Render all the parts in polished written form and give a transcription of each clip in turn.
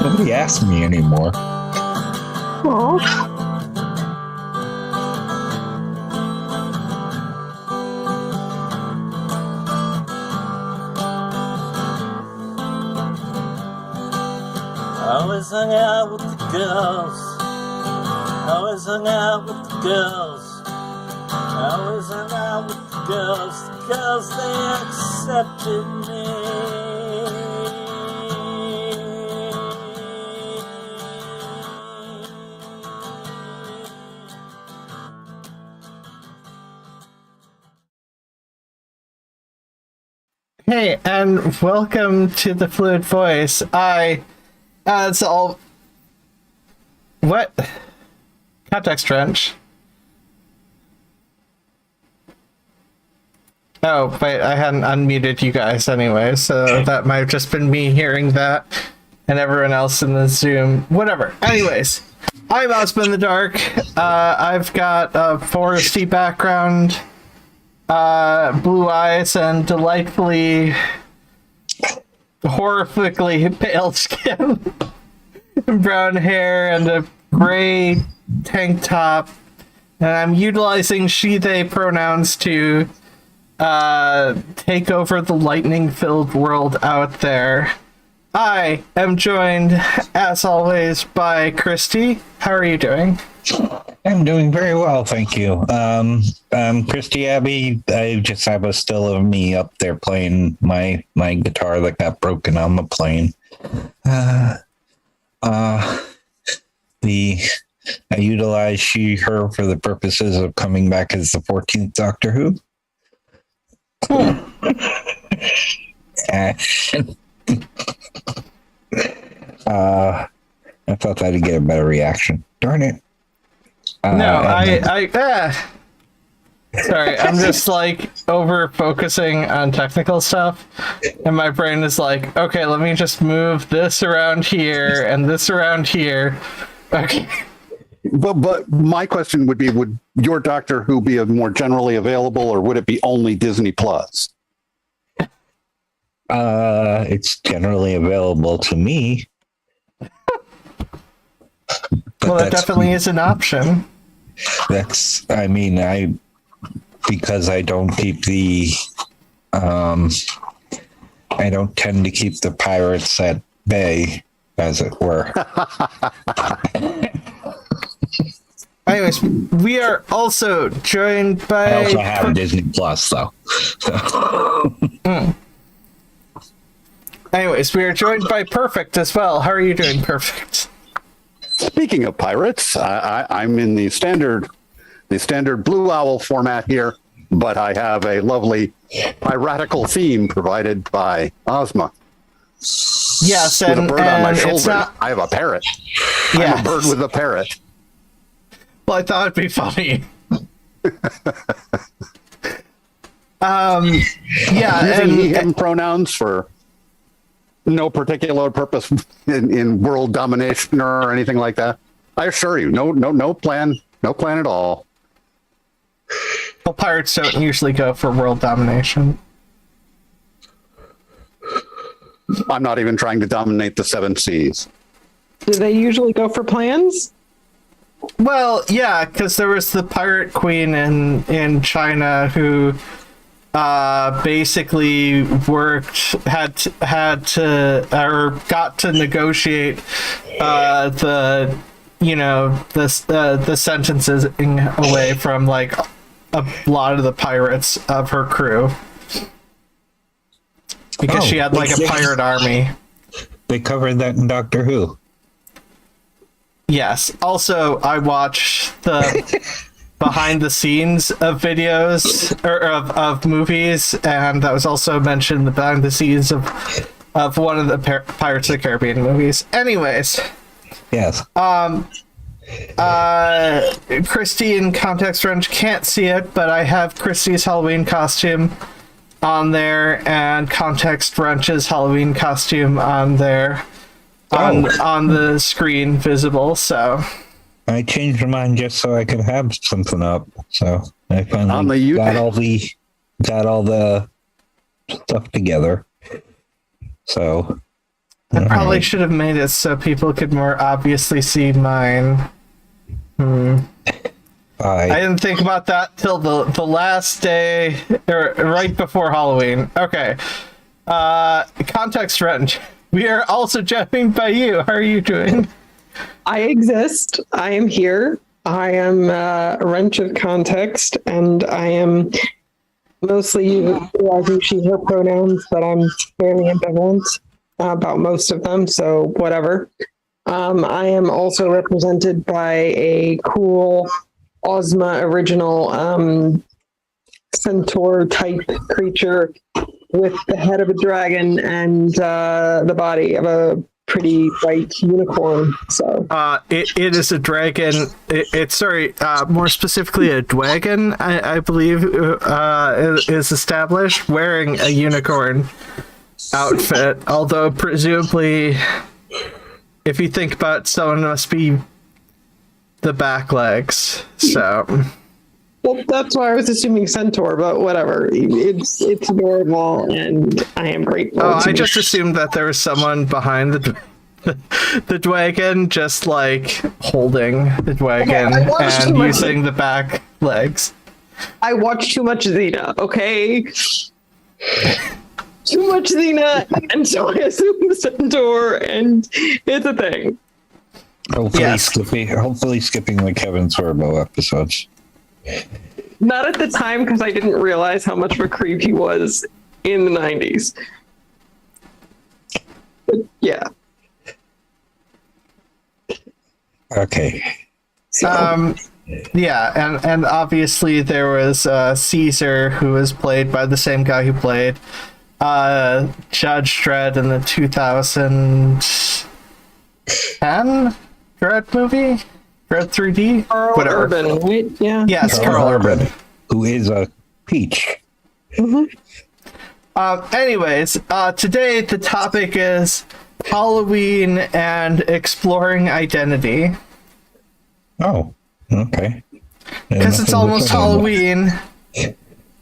Nobody asks me anymore. Aww. I always hung out with the girls. I always hung out with the girls. I always hung out with the girls they accepted me. Hey, and welcome to the Fluid Voice. It's all... What? Context wrench. Oh, wait, I hadn't unmuted you guys anyway, so that might have just been me hearing that, and everyone else in the Zoom. Whatever. Anyways, I'm Ozma In The Dark. I've got a foresty background, blue eyes, and delightfully, horrifically pale skin, brown hair, and a gray tank top. And I'm utilizing she/they pronouns to take over the lightning-filled world out there. I am joined, as always, by Christy. How are you doing? I'm doing very well, thank you. Christy Abbey, I just have a still of me up there playing my guitar that got broken on the plane. I utilize she/her for the purposes of coming back as the 14th Doctor Who. I thought I'd get a better reaction. Darn it. Sorry, I'm just like over focusing on technical stuff, and my brain is like, okay, let me just move this around here and this around here. Okay. But my question would be, would your Doctor Who be more generally available, or would it be only Disney Plus? It's generally available to me. Well, that definitely is an option. Because I don't keep the, I don't tend to keep the pirates at bay, as it were. Anyways, we are also joined by... I also have Disney Plus, though. Anyways, we are joined by Perfict as well. How are you doing, Perfict? Speaking of pirates, I'm in the standard Blue Owl format here, but I have a lovely piratical theme provided by Ozma. Yes, with a bird on my shoulder. Not... I have a parrot. Yeah. I'm a bird with a parrot. Well, I thought it'd be funny. Using he, him pronouns for no particular purpose in world domination or anything like that. I assure you, no plan at all. Well, pirates don't usually go for world domination. I'm not even trying to dominate the seven seas. Do they usually go for plans? Well, yeah, because there was the pirate queen in China who basically got to negotiate the sentences away from like a lot of the pirates of her crew, because she had like a pirate army. They covered that in Doctor Who. Yes. Also, I watch the behind the scenes of videos or of movies, and that was also mentioned, the behind the scenes of one of the Pirates of the Caribbean movies. Anyways. Yes. Christy in Context Wrench can't see it, but I have Christy's Halloween costume on there and Context Wrench's Halloween costume on there. On the screen visible, so I changed mine just so I could have something up. So I finally got all the stuff together. So I probably alright. should have made it so people could more obviously see mine. I didn't think about that till the last day, or right before Halloween. Okay. Context wrench. We are also joined by you. How are you doing? I exist. I am here. I am a wrench of context, and I am mostly utilizing she, her pronouns, but I'm fairly ambivalent about most of them, so whatever. I am also represented by a cool Ozma original centaur type creature with the head of a dragon and the body of a pretty white unicorn. So it is a dragon. It's more specifically a dwagon, I believe, is established wearing a unicorn outfit. Although presumably, if you think about it, someone must be the back legs. So. well, that's why I was assuming centaur, but whatever. It's adorable, and I am grateful. Oh, I just assumed that there was someone behind the dwagon, just like holding the dwagon and using the back legs. I watch too much Xena, okay? Too much Xena, and so I assume the centaur, and it's a thing. Hopefully skipping the Kevin Sorbo episodes. Not at the time, because I didn't realize how much of a creep he was in the 90s. But yeah. Okay. So, Yeah, and obviously there was Caesar, who was played by the same guy who played Judge Dredd in the 2010 Dredd movie? Dredd 3D? Carl Whatever. Urban, right? Yeah. Yes, Carl Urban. Who is a peach. Anyways, today the topic is Halloween and exploring identity. Oh, okay. Because it's almost Halloween,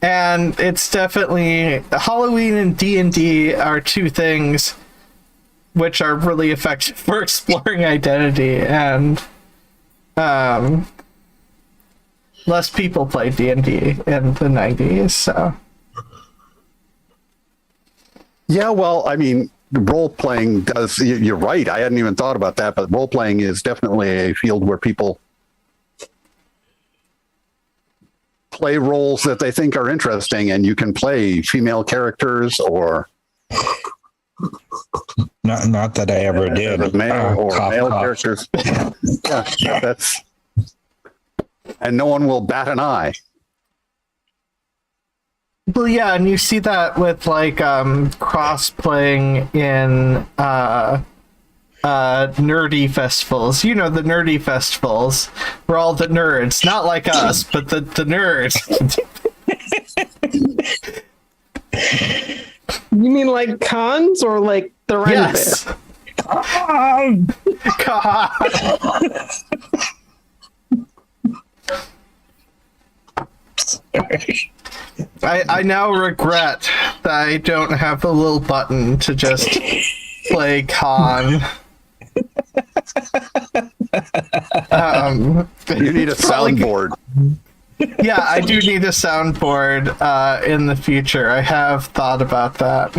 and it's definitely Halloween and D&D are two things which are really effective for exploring identity, and less people play D&D in the 90s, so. Yeah, well, I mean, role playing does, you're right. I hadn't even thought about that, but role playing is definitely a field where people play roles that they think are interesting, and you can play female characters or Not that I ever did. male characters. Yeah, that's, and no one will bat an eye. Well, yeah, and you see that with like cross-playing in nerdy festivals. You know, the nerdy festivals where all the nerds, not like us, but the nerds. You mean like cons or like the Ren Yes. Fair? God. I now regret that I don't have the little button to just play con. You need a soundboard. Yeah, I do need a soundboard in the future. I have thought about that.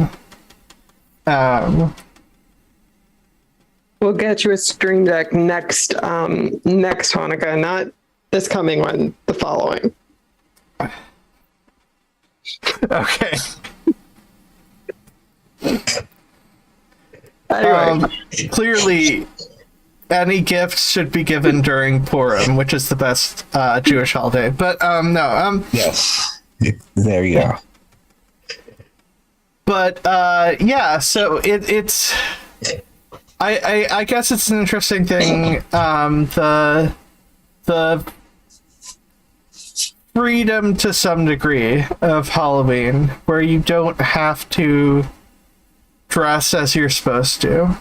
We'll get you a Stream Deck next Hanukkah, not this coming one, the following. Okay. Anyway, Clearly, any gifts should be given during Purim, which is the best Jewish holiday. But no. Yes. There you go. But yeah, so it's. I guess it's an interesting thing. The freedom to some degree of Halloween, where you don't have to dress as you're supposed to.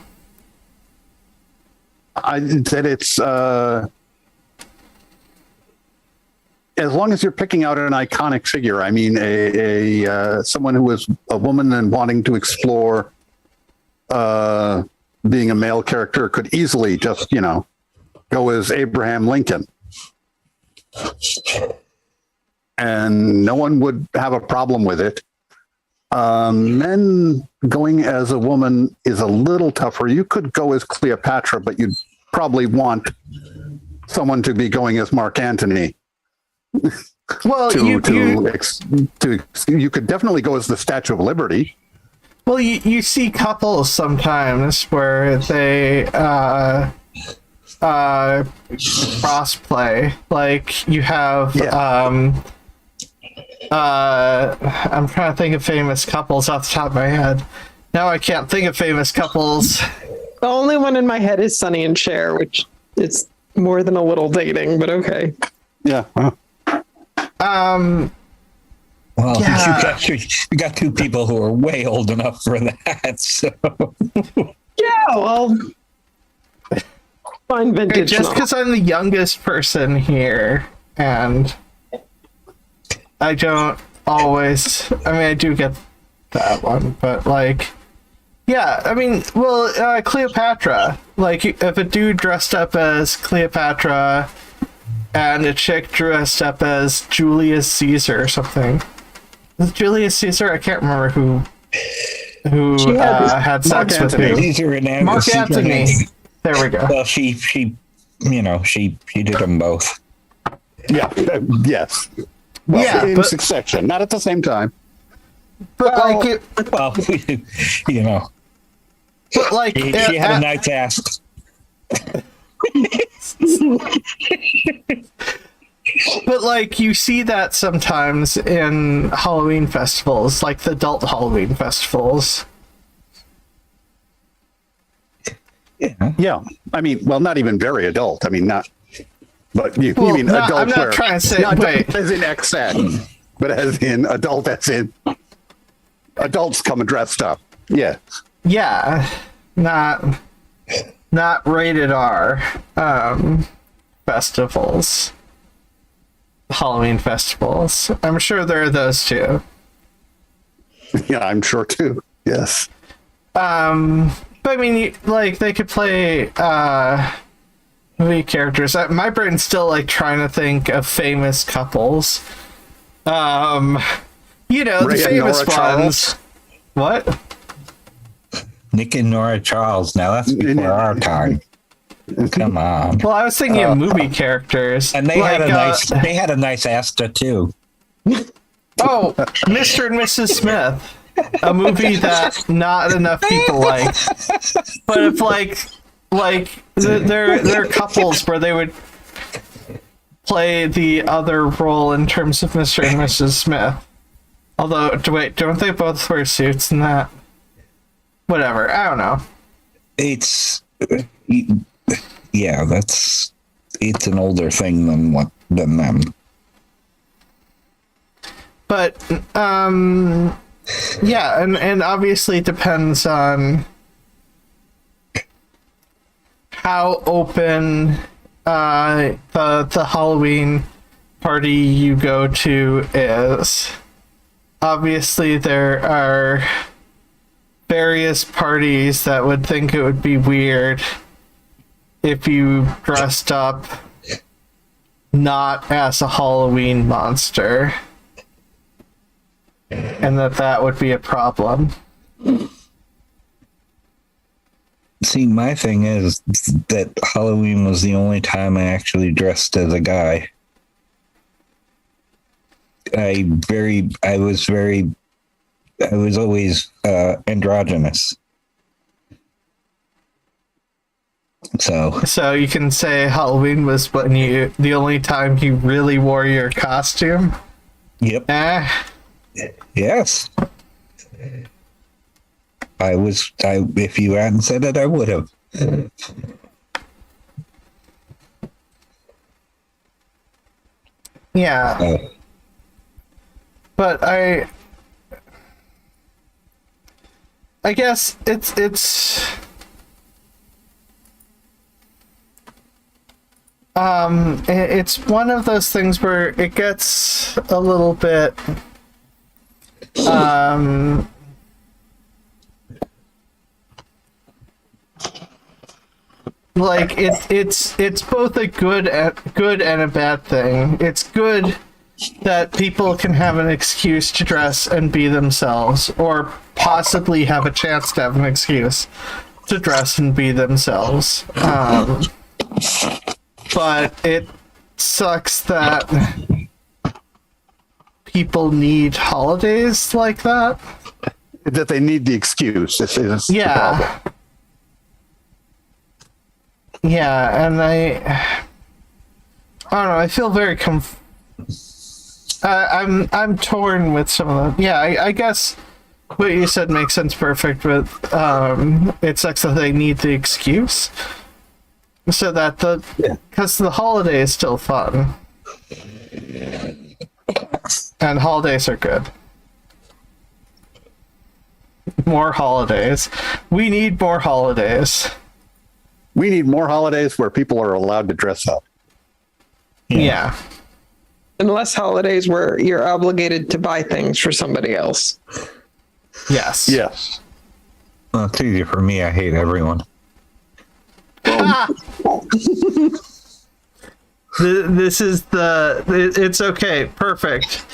That it's as long as you're picking out an iconic figure. I mean, a someone who is a woman and wanting to explore being a male character could easily just, go as Abraham Lincoln. And no one would have a problem with it. Men going as a woman is a little tougher. You could go as Cleopatra, but you'd probably want someone to be going as Mark Antony. Well, you could definitely go as the Statue of Liberty. Well, you see couples sometimes where they crossplay. Like you have I'm trying to think of famous couples off the top of my head. Now I can't think of famous couples. The only one in my head is Sonny and Cher, which is more than a little dating, but okay. Yeah. Well, Yeah. you got two people who are way old enough for that. So Yeah, well, fine vintage. Just novel. because I'm the youngest person here, and I don't always. I mean, I do get that one, but like, yeah. I mean, well, Cleopatra. Like, if a dude dressed up as Cleopatra and a chick dressed up as Julius Caesar or something. Was it Julius Caesar? I can't remember who had sex with who. Caesar and Mark Caesar and Antony. There we go. Well, she did them both. Yeah. Yes. Well, Yeah, in but- succession, not at the same time. But like, it, Well, but like, she had a nice ass. but like, you see that sometimes in Halloween festivals, like the adult Halloween festivals. Yeah. I mean, well, not even very adult. I mean, not. But you Well, mean no, adult? I'm not where, trying to say- not wait. as in XN, but as in adult, as in adults come dressed up. Yeah. Yeah, not rated R festivals, Halloween festivals. I'm sure there are those too. Yeah, I'm sure too. Yes. But I mean, like, they could play movie characters. My brain's still like trying to think of famous couples. The Ray and famous Nora ones. Charles. What? Nick and Nora Charles. Now that's before our time. Come on. Well, I was thinking of movie characters, And they like, had a nice Asta too. Oh, Mr. and Mrs. Smith, a movie that not enough people like. But if they're couples where they would play the other role in terms of Mr. and Mrs. Smith. Although, wait, don't they both wear suits in that? Whatever, I don't know. It's it's an older thing than them. But yeah, and obviously it depends on how open the Halloween party you go to is. Obviously there are various parties that would think it would be weird if you dressed up not as a Halloween monster. And that would be a problem. See, my thing is that Halloween was the only time I actually dressed as a guy. I was always androgynous. So you can say Halloween was the only time you really wore your costume? Yep. Yes. If you hadn't said it, I would have. Yeah. But I guess it's one of those things where it gets a little bit like it's both a good and a bad thing. It's good that people can have an excuse to dress and be themselves, or possibly have a chance to have an excuse to dress and be themselves. But it sucks that people need holidays like that. That they need the excuse. Is the problem. Yeah, and I don't know. I feel very I'm torn with some of them. Yeah, I guess what you said makes sense. Perfect, but it sucks that they need the excuse, so that because the holiday is still fun, and holidays are good. More holidays. We need more holidays. We need more holidays where people are allowed to dress up. Yeah. And less holidays where you're obligated to buy things for somebody else. Yes. Yes. Well, it's easy for me. I hate everyone. This is it's okay. Perfect.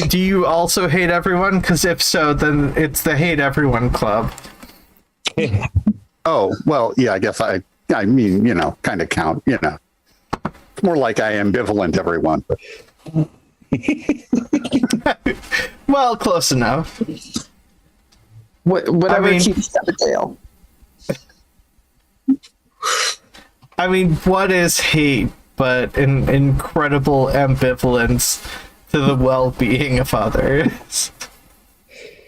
Do you also hate everyone? Because if so, then it's the hate everyone club. Oh, well, yeah, I guess I mean, kind of count, It's more like I ambivalent everyone. Well, close enough. Whatever keeps you out of jail. I mean, what is hate but an incredible ambivalence to the well-being of others?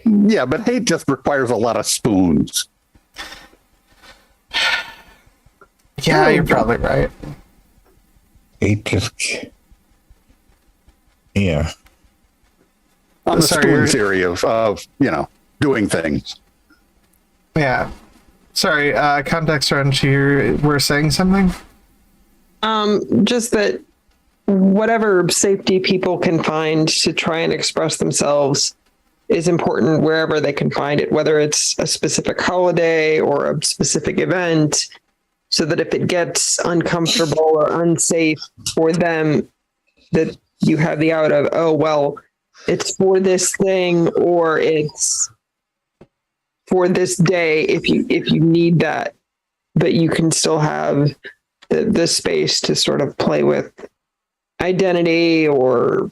Yeah, but hate just requires a lot of spoons. Yeah, you're probably right. Hate just. Yeah. On the Sorry, spoon you're- theory of doing things. Yeah. Sorry, context around you were saying something? Just that whatever safety people can find to try and express themselves is important wherever they can find it, whether it's a specific holiday or a specific event, so that if it gets uncomfortable or unsafe for them, that you have the out of, oh, well, it's for this thing, or it's for this day if you need that, but you can still have the space to sort of play with identity or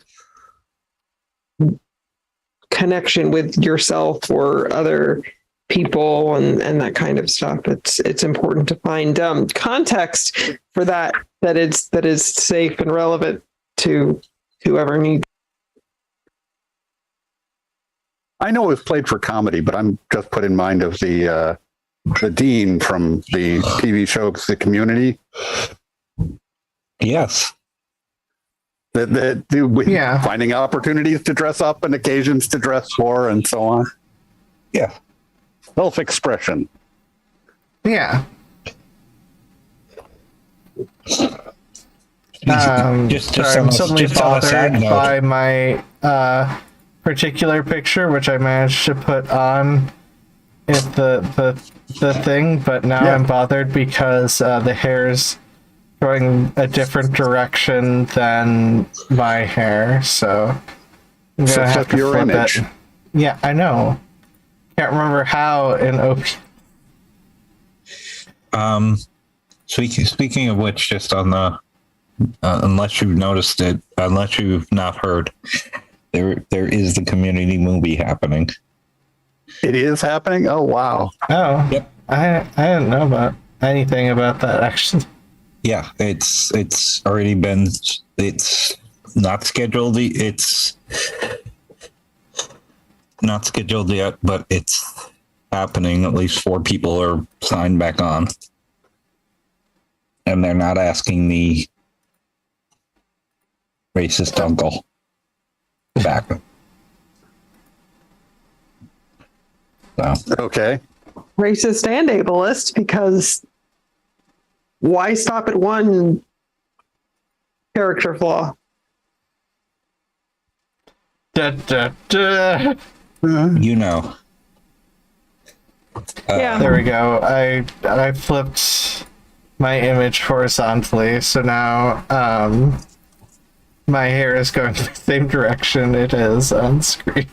connection with yourself or other people and that kind of stuff. It's important to find context for that is safe and relevant to whoever needs. I know it was played for comedy, but I'm just put in mind of the dean from the TV show The Community. Yes. That finding opportunities to dress up and occasions to dress for and so on. Yeah. Self-expression. Yeah. Just Sorry, I'm suddenly just on a side bothered note. by my particular picture, which I managed to put on the thing, but now I'm bothered because the hair's going a different direction than my hair, so I'm gonna have to your flip image. it. Yeah, I know. Can't remember how in OP. Speaking of which, just on the unless you've noticed it, unless you've not heard, there is the community movie happening. It is happening? Oh, wow. Oh, Yep. I didn't know about anything about that actually. Yeah, it's already been. It's not scheduled. It's not scheduled yet, but it's happening. At least 4 people are signed back on, and they're not asking the racist uncle back. So Okay. Racist and ableist, because why stop at one character flaw? Da, da, da. you know. Yeah. There we go. I flipped my image horizontally, so now my hair is going the same direction it is on screen.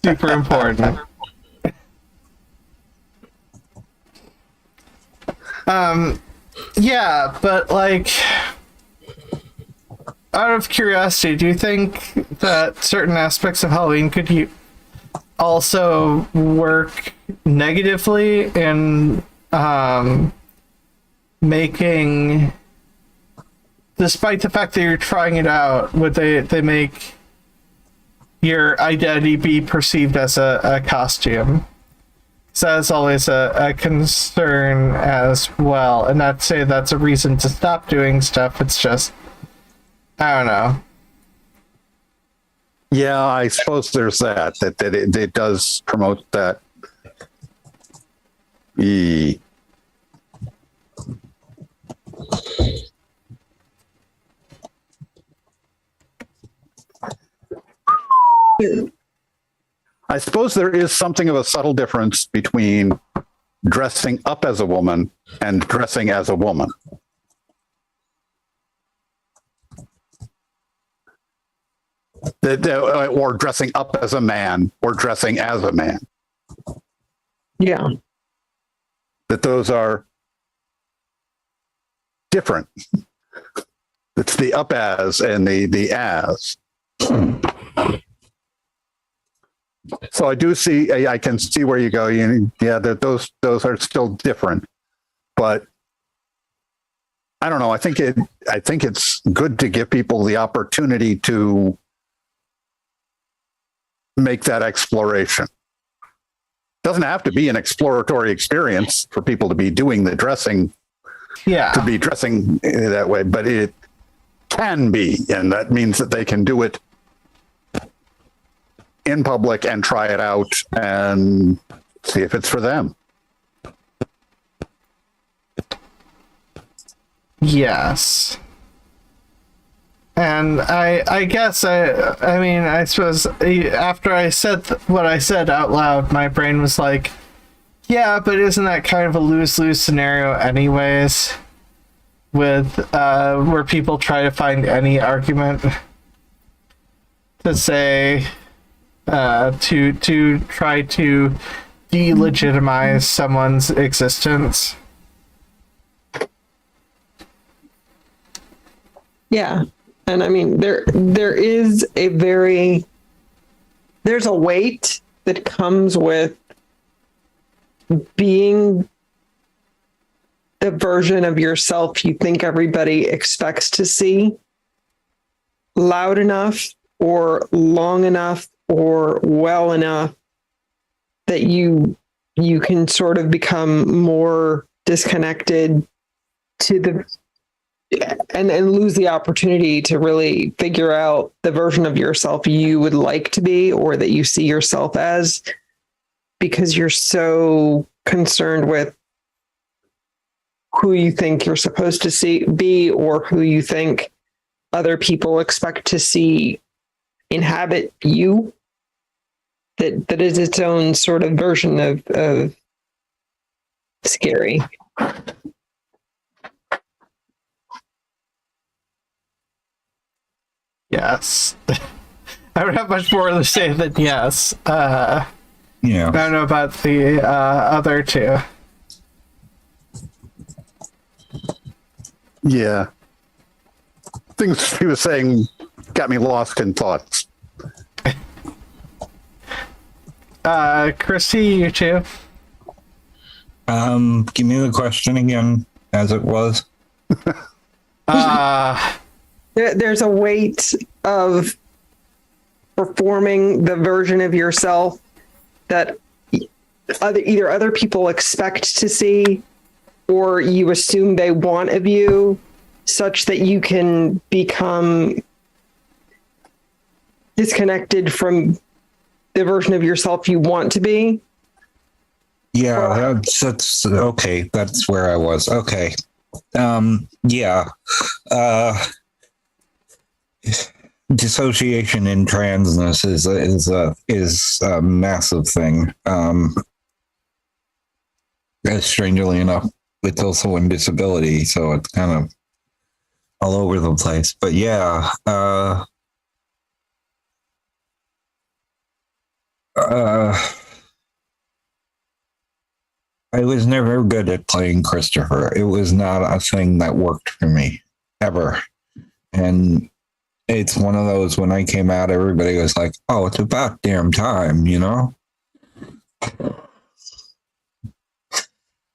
Super important. Yeah, but like, out of curiosity, do you think that certain aspects of Halloween could also work negatively in making, despite the fact that you're trying it out, would they make your identity be perceived as a costume? So that's always a concern as well. And not to say that's a reason to stop doing stuff, it's just, I don't know. Yeah, I suppose there's that it does promote that. I suppose there is something of a subtle difference between dressing up as a woman and dressing as a woman. Or dressing up as a man or dressing as a man. Yeah. That those are different. It's the up as and the as. So I do see, I can see where you go. Yeah, that those are still different, but I don't know. I think it's good to give people the opportunity to make that exploration. Doesn't have to be an exploratory experience for people to be doing the dressing. Yeah. To be dressing that way, but it can be, and that means that they can do it in public and try it out and see if it's for them. Yes. And I guess I mean, I suppose after I said what I said out loud, my brain was like, yeah, but isn't that kind of a lose-lose scenario anyways? With where people try to find any argument to say to try to delegitimize someone's existence. Yeah. And I mean, there's a weight that comes with being the version of yourself you think everybody expects to see loud enough or long enough or well enough that you can sort of become more disconnected to the and lose the opportunity to really figure out the version of yourself you would like to be or that you see yourself as, because you're so concerned with who you think you're supposed to be or who you think other people expect to see inhabit you, that is its own sort of version of scary. Yes. I don't have much more to say than yes. Yeah. I don't know about the other two. Yeah. Things he was saying got me lost in thoughts. Christy, you too? Give me the question again, as it was. There's a weight of performing the version of yourself that either other people expect to see or you assume they want of you, such that you can become disconnected from the version of yourself you want to be. Yeah, that's okay. That's where I was. Okay. Yeah. Dissociation in transness is a massive thing. Strangely enough, it's also in disability, so it's kind of all over the place. But yeah, I was never good at playing Christopher. It was not a thing that worked for me ever. And it's one of those, when I came out, everybody was like, oh, it's about damn time, you know?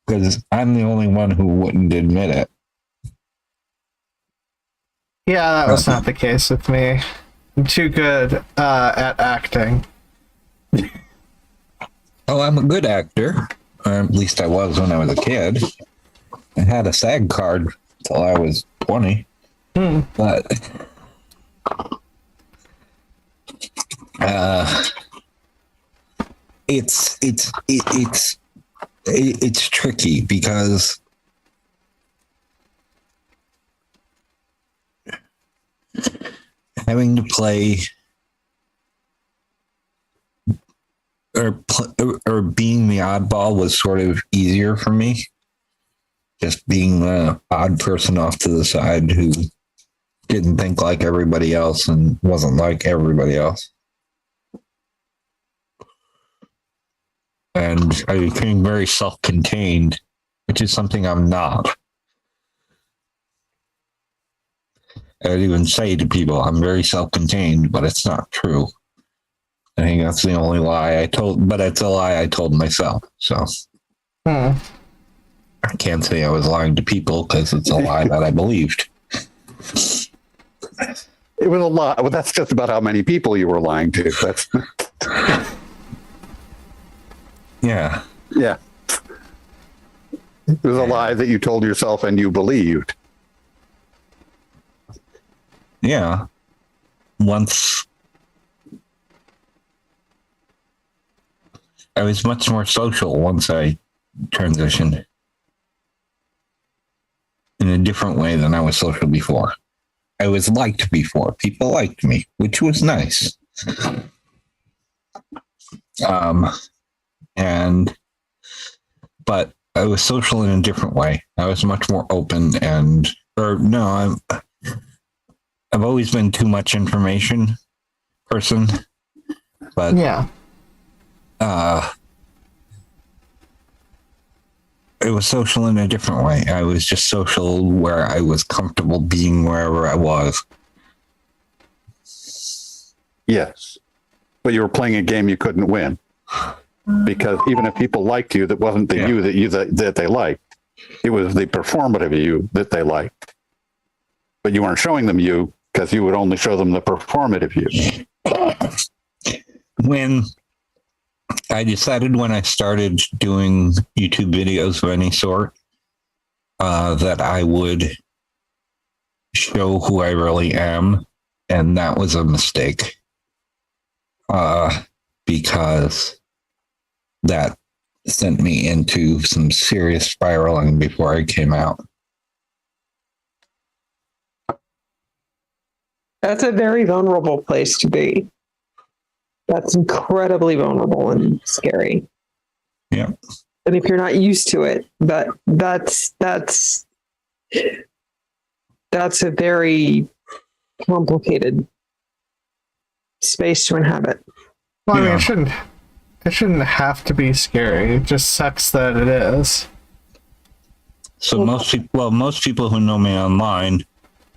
Because I'm the only one who wouldn't admit it. Yeah, that was not the case with me. I'm too good at acting. Oh, I'm a good actor. Or at least I was when I was a kid. I had a SAG card till I was 20. But it's tricky because having to play or being the oddball was sort of easier for me. Just being the odd person off to the side who didn't think like everybody else and wasn't like everybody else. And I became very self-contained, which is something I'm not. I'd even say to people, I'm very self-contained, but it's not true. I think that's the only lie I told, but it's a lie I told myself. So I can't say I was lying to people because it's a lie that I believed. It was a lie. Well, that's just about how many people you were lying to. That's Yeah. yeah. It was a lie that you told yourself and you believed. Yeah. Once I was much more social once I transitioned in a different way than I was social before. I was liked before. People liked me, which was nice. But I was social in a different way. I was much more open I've always been too much information person, but Yeah. It was social in a different way. I was just social where I was comfortable being wherever I was. Yes. But you were playing a game you couldn't win. Because even if people liked you, that wasn't the you that they liked. It was the performative you that they liked. But you weren't showing them you because you would only show them the performative you. When I decided when I started doing YouTube videos of any sort, that I would show who I really am. And that was a mistake. Because that sent me into some serious spiraling before I came out. That's a very vulnerable place to be. That's incredibly vulnerable and scary. Yeah. And if you're not used to it, that's a very complicated space to inhabit. Well, I mean, it shouldn't have to be scary. It just sucks that it is. So most people who know me online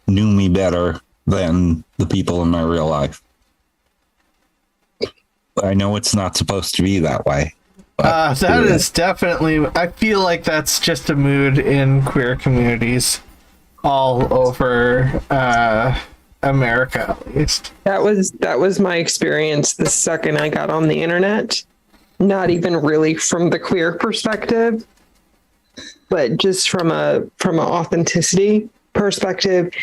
knew me better than the people in my real life. I know it's not supposed to be that way. That is definitely, I feel like that's just a mood in queer communities all over America, at least. That was my experience the second I got on the internet. Not even really from the queer perspective, but just from an authenticity perspective,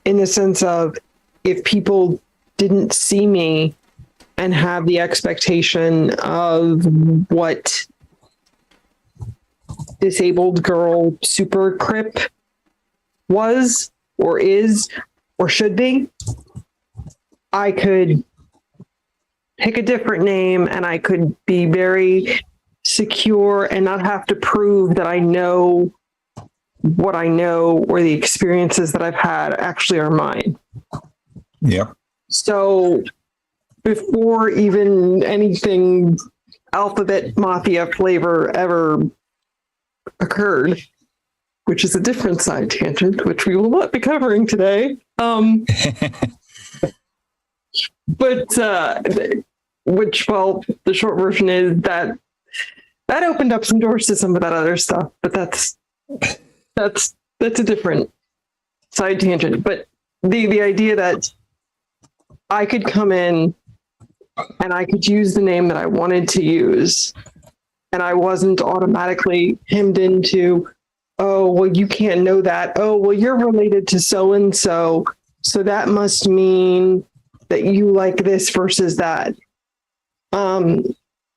in the sense of if people didn't see me and have the expectation of what disabled girl super crip was or is or should be, I could pick a different name and I could be very secure and not have to prove that I know what I know or the experiences that I've had actually are mine. Yep. So before even anything alphabet mafia flavor ever occurred, which is a different side tangent, which we will not be covering today. The short version is that opened up some doors to some of that other stuff, but that's a different side tangent. But the idea that I could come in and I could use the name that I wanted to use, and I wasn't automatically hemmed into, oh, well, you can't know that. Oh, well, you're related to so-and-so, so that must mean that you like this versus that.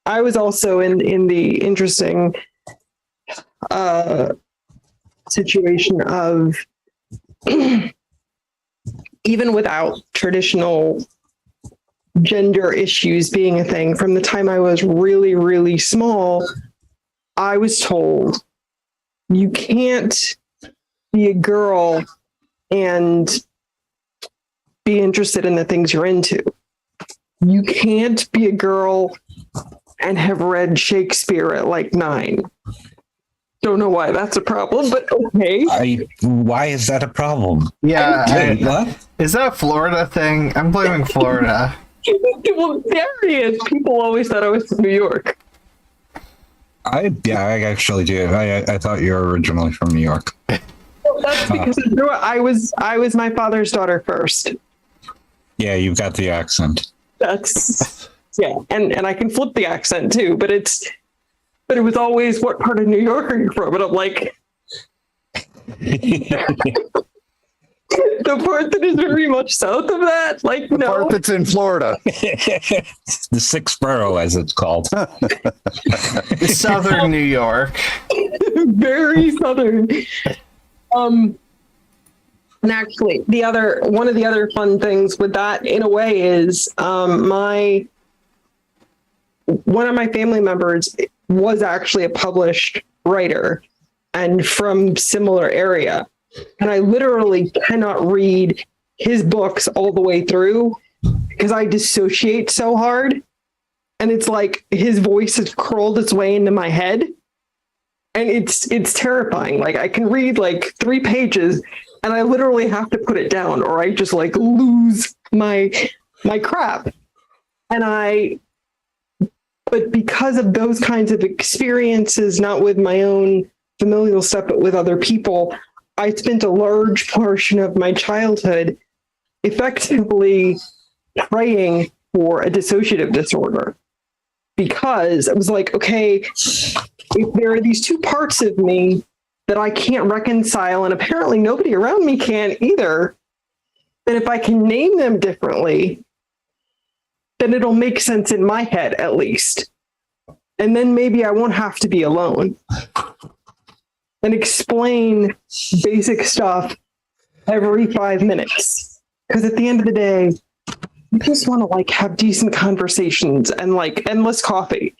I was also in the interesting situation of even without traditional gender issues being a thing, from the time I was really, really small, I was told you can't be a girl and be interested in the things you're into. You can't be a girl and have read Shakespeare at like 9. Don't know why that's a problem, but okay. Why is that a problem? Yeah. What? Is that a Florida thing? I'm blaming Florida. Well, there he is. People always thought I was from New York. I actually do. I thought you were originally from New York. Well, that's because I was my father's daughter first. Yeah, you've got the accent. That's and I can flip the accent too, but it was always, what part of New York are you from? And I'm like, the part that is very much south of that, like, The no. part that's in Florida. The sixth borough, as it's called. Southern New York. Very southern. And actually, one of the other fun things with that, in a way, is one of my family members was actually a published writer and from similar area. And I literally cannot read his books all the way through because I dissociate so hard. And it's like his voice has crawled its way into my head. And it's terrifying. Like, I can read like 3 pages and I literally have to put it down or I just like lose my crap. But because of those kinds of experiences, not with my own familial stuff, but with other people, I spent a large portion of my childhood effectively praying for a dissociative disorder, because it was like, okay, if there are these 2 parts of me that I can't reconcile, and apparently nobody around me can either, then if I can name them differently, then it'll make sense in my head at least. And then maybe I won't have to be alone. And explain basic stuff every 5 minutes. Because at the end of the day, you just want to like have decent conversations and like endless coffee.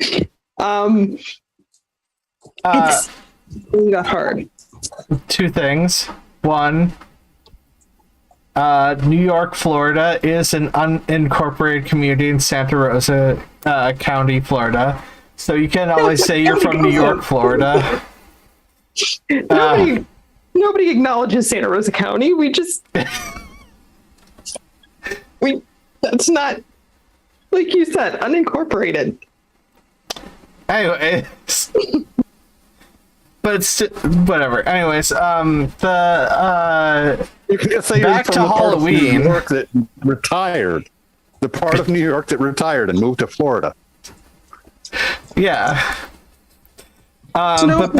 It's really got hard. 2 things. 1, New York, Florida is an unincorporated community in Santa Rosa County, Florida. So you can't always say you're from New York, Florida. Nobody acknowledges Santa Rosa County. That's not, like you said, unincorporated. Anyway, but it's whatever. Anyways, You can just say back you're to from the part of New Halloween. York that retired. The part of New York that retired and moved to Florida. Yeah. But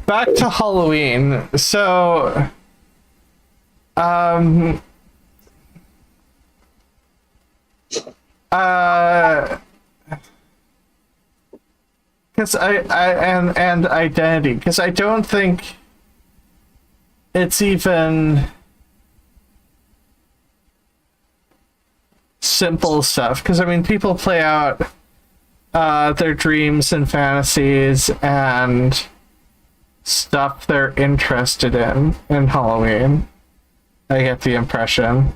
back to Halloween. So, because and identity, because I don't think it's even simple stuff. Because I mean, people play out their dreams and fantasies and stuff stuff they're interested in Halloween. I get the impression.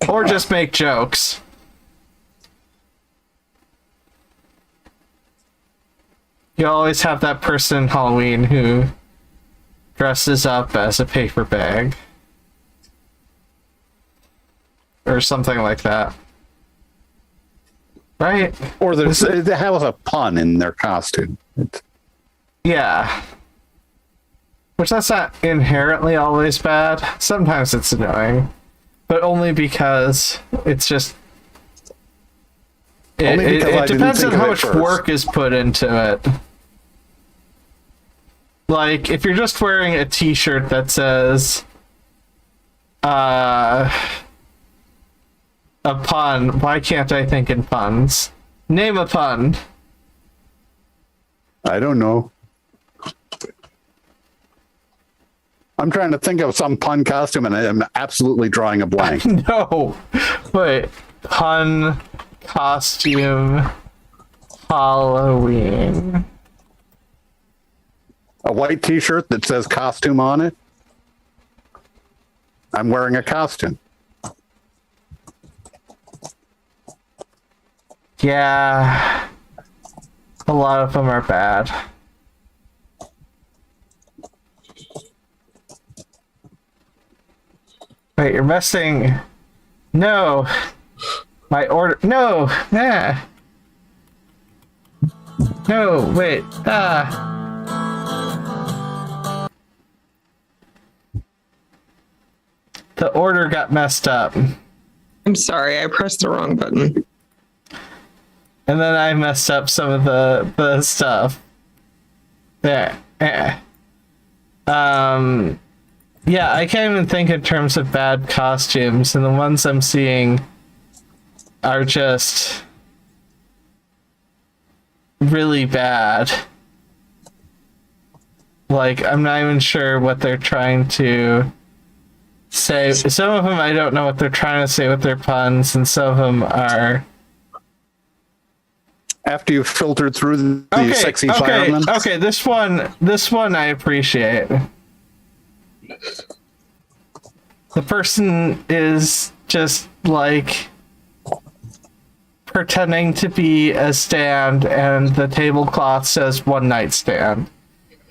Or just make jokes. You always have that person in Halloween who dresses up as a paper bag. Or something like that. Right? Or they have a pun in their costume. Yeah. Which that's not inherently always bad. Sometimes it's annoying. But only because it's just... It depends on how much work is put into it. Like, if you're just wearing a t-shirt that says... a pun. Why can't I think in puns? Name a pun. I don't know. I'm trying to think of some pun costume and I'm absolutely drawing a blank. No. Wait. Pun costume Halloween. A white t-shirt that says costume on it. I'm wearing a costume. Yeah. A lot of them are bad. Wait, you're messing... No. My order... No. Yeah. No, wait. The order got messed up. I'm sorry, I pressed the wrong button. And then I messed up some of the stuff. There. Yeah, I can't even think in terms of bad costumes, and the ones I'm seeing are just really bad. Like, I'm not even sure what they're trying to say. Some of them I don't know what they're trying to say with their puns, and some of them are... After you've filtered through the sexy firemen. Okay, this one I appreciate. The person is just like pretending to be a stand and the tablecloth says one night stand.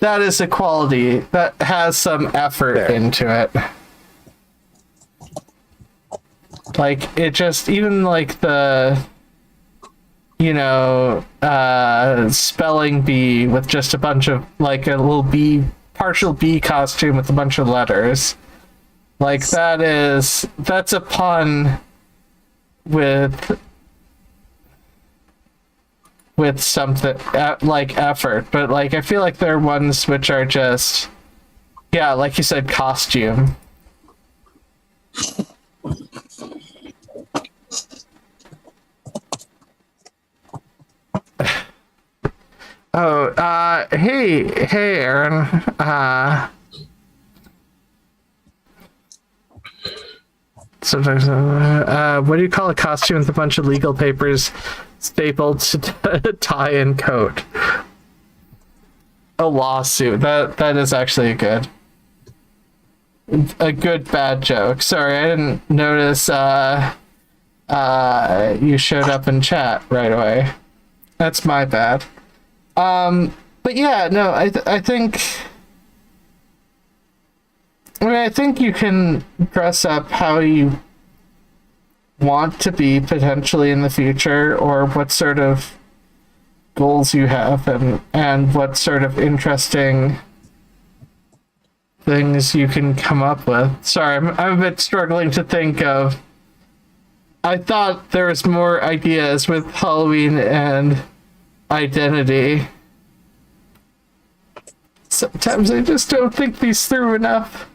That is a quality that has some effort into it. Like, it just, even like the, you know, spelling bee with just a bunch of, like, a little bee, partial bee costume with a bunch of letters. Like, that's a pun with something, like, effort. But, like, I feel like there are ones which are just, yeah, like you said, costume. Oh, hey, Aaron. Sometimes, what do you call a costume with a bunch of legal papers stapled to tie and coat? A lawsuit. That is actually a good bad joke. Sorry, I didn't notice you showed up in chat right away. That's my bad. But yeah, no, I think you can dress up how you want to be potentially in the future, or what sort of goals you have, and what sort of interesting things you can come up with. Sorry, I'm a bit struggling to think of. I thought there was more ideas with Halloween and identity. Sometimes I just don't think these through enough.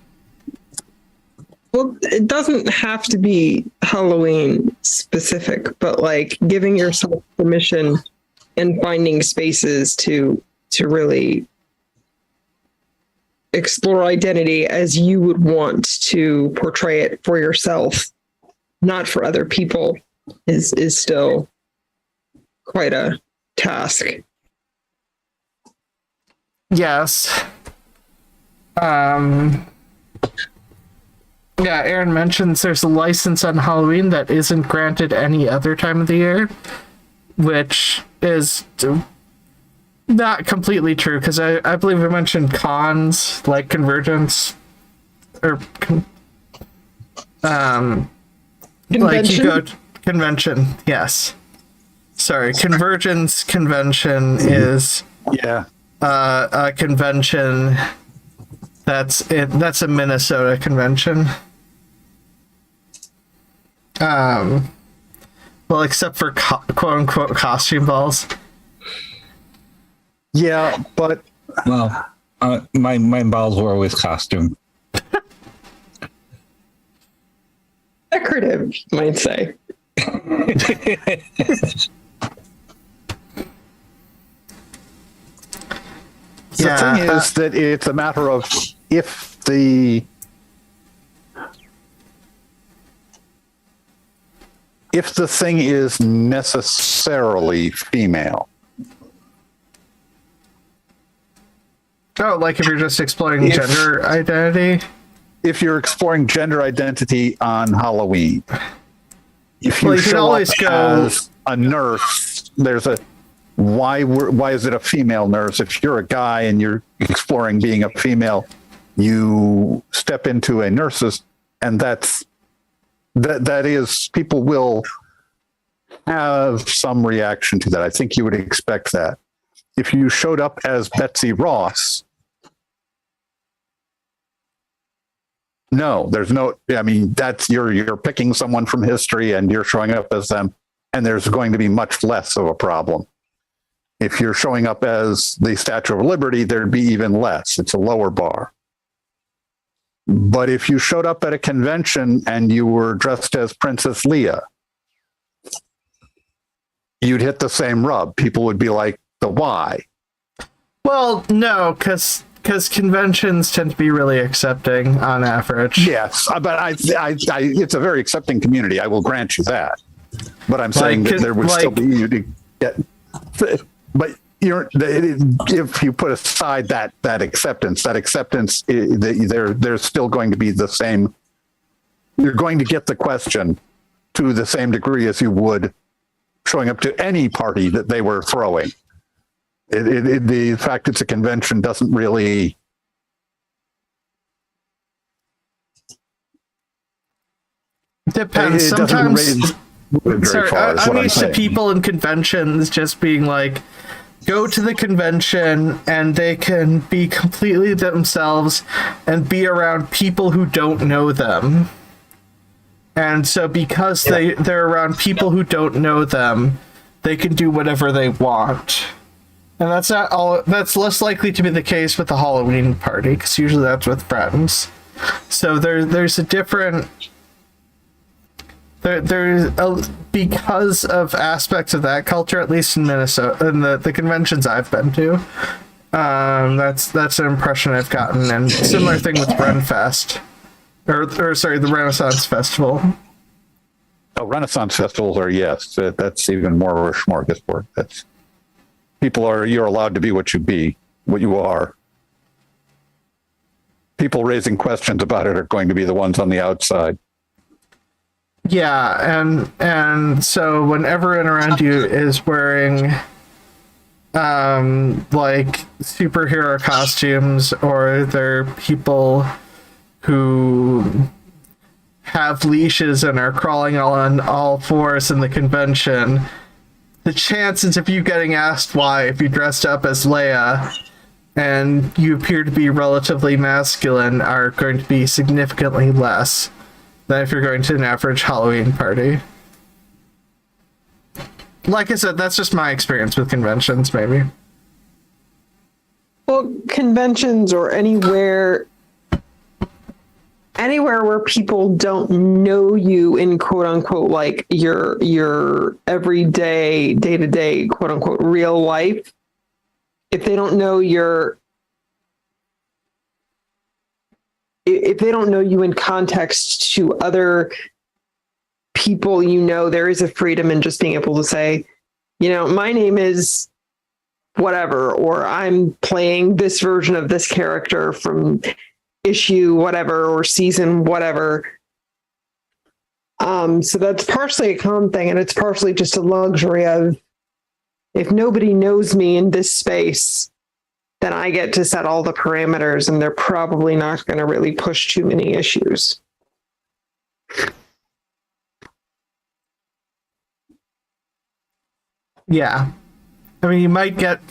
Well, it doesn't have to be Halloween specific, but like giving yourself permission and finding spaces to really explore identity as you would want to portray it for yourself, not for other people, is still quite a task. Yes. Yeah, Aaron mentions there's a license on Halloween that isn't granted any other time of the year, which is not completely true, because I believe I mentioned cons like Convergence or like you go to convention. Yes, sorry, Convergence convention is a convention that's a Minnesota convention. Well, except for quote unquote costume balls. Yeah, but Well, my balls were always costume. Decorative, you might say. The thing is that it's a matter of if the thing is necessarily female. Oh, like if you're just exploring gender identity? If you're exploring gender identity on Halloween, if you you can show always up go as a nurse, there's a why is it a female nurse? If you're a guy and you're exploring being a female, you step into a nurse's, and that is people will have some reaction to that. I think you would expect that. If you showed up as Betsy Ross, no, there's no, I mean, that's you're picking someone from history and you're showing up as them, and there's going to be much less of a problem. If you're showing up as the Statue of Liberty, there'd be even less. It's a lower bar. But if you showed up at a convention and you were dressed as Princess Leia, you'd hit the same rub. People would be like, the why? Well, no, because conventions tend to be really accepting on average. Yes, but I it's a very accepting community. I will grant you that. But I'm saying that there would still be you to get. But if you put aside that acceptance, there's still going to be the same. You're going to get the question to the same degree as you would showing up to any party that they were throwing. The fact it's a convention doesn't really. Depends. Sometimes. Sorry, I'm used to people in conventions just being like, go to the convention and they can be completely themselves and be around people who don't know them. And so because they're around people who don't know them, they can do whatever they want. And that's not all. That's less likely to be the case with the Halloween party, because usually that's with friends. So there's a different. Because of aspects of that culture, at least in Minnesota, in the conventions I've been to, that's an impression I've gotten. And similar thing with Renfest, or sorry, the Renaissance Festival. Oh, Renaissance festivals are, yes, that's even more of a smorgasbord. That's you're allowed to be what you are. People raising questions about it are going to be the ones on the outside. Yeah, and so when everyone around you is wearing like superhero costumes, or they're people who have leashes and are crawling on all fours in the convention, the chances of you getting asked why, if you dressed up as Leia and you appear to be relatively masculine, are going to be significantly less than if you're going to an average Halloween party. Like I said, that's just my experience with conventions, maybe. Well, conventions or anywhere where people don't know you in quote unquote like your everyday day-to-day quote unquote real life, if they don't know if they don't know you in context to other people, there is a freedom in just being able to say, my name is whatever, or I'm playing this version of this character from issue whatever or season whatever. So that's partially a con thing, and it's partially just a luxury of, if nobody knows me in this space, then I get to set all the parameters, and they're probably not going to really push too many issues. Yeah. I mean, you might get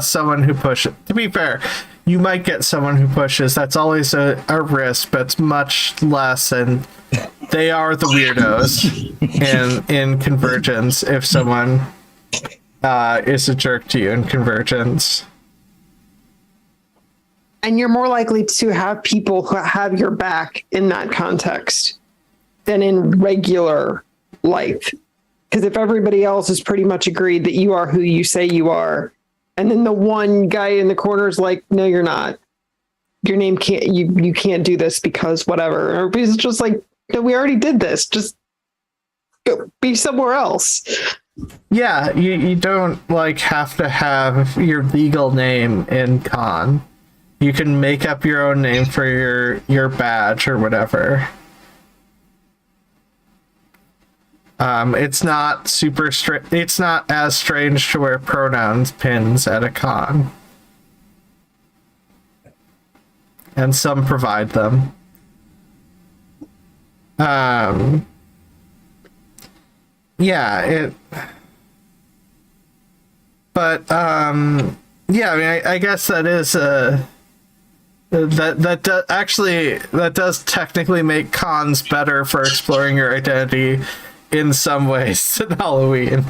someone who pushes. To be fair, you might get someone who pushes. That's always a risk, but it's much less, and they are the weirdos in Convergence if someone is a jerk to you in Convergence. And you're more likely to have people who have your back in that context than in regular life. Because if everybody else is pretty much agreed that you are who you say you are, and then the one guy in the corner is like, no, you're not. Your name can't, you can't do this because whatever. Or everybody's just like, no, we already did this. Just go be somewhere else. Yeah, you don't like have to have your legal name in con. You can make up your own name for your badge or whatever. It's not it's not as strange to wear pronouns pins at a con. And some provide them. Yeah, I mean, I guess that is that does technically make cons better for exploring your identity in some ways than Halloween.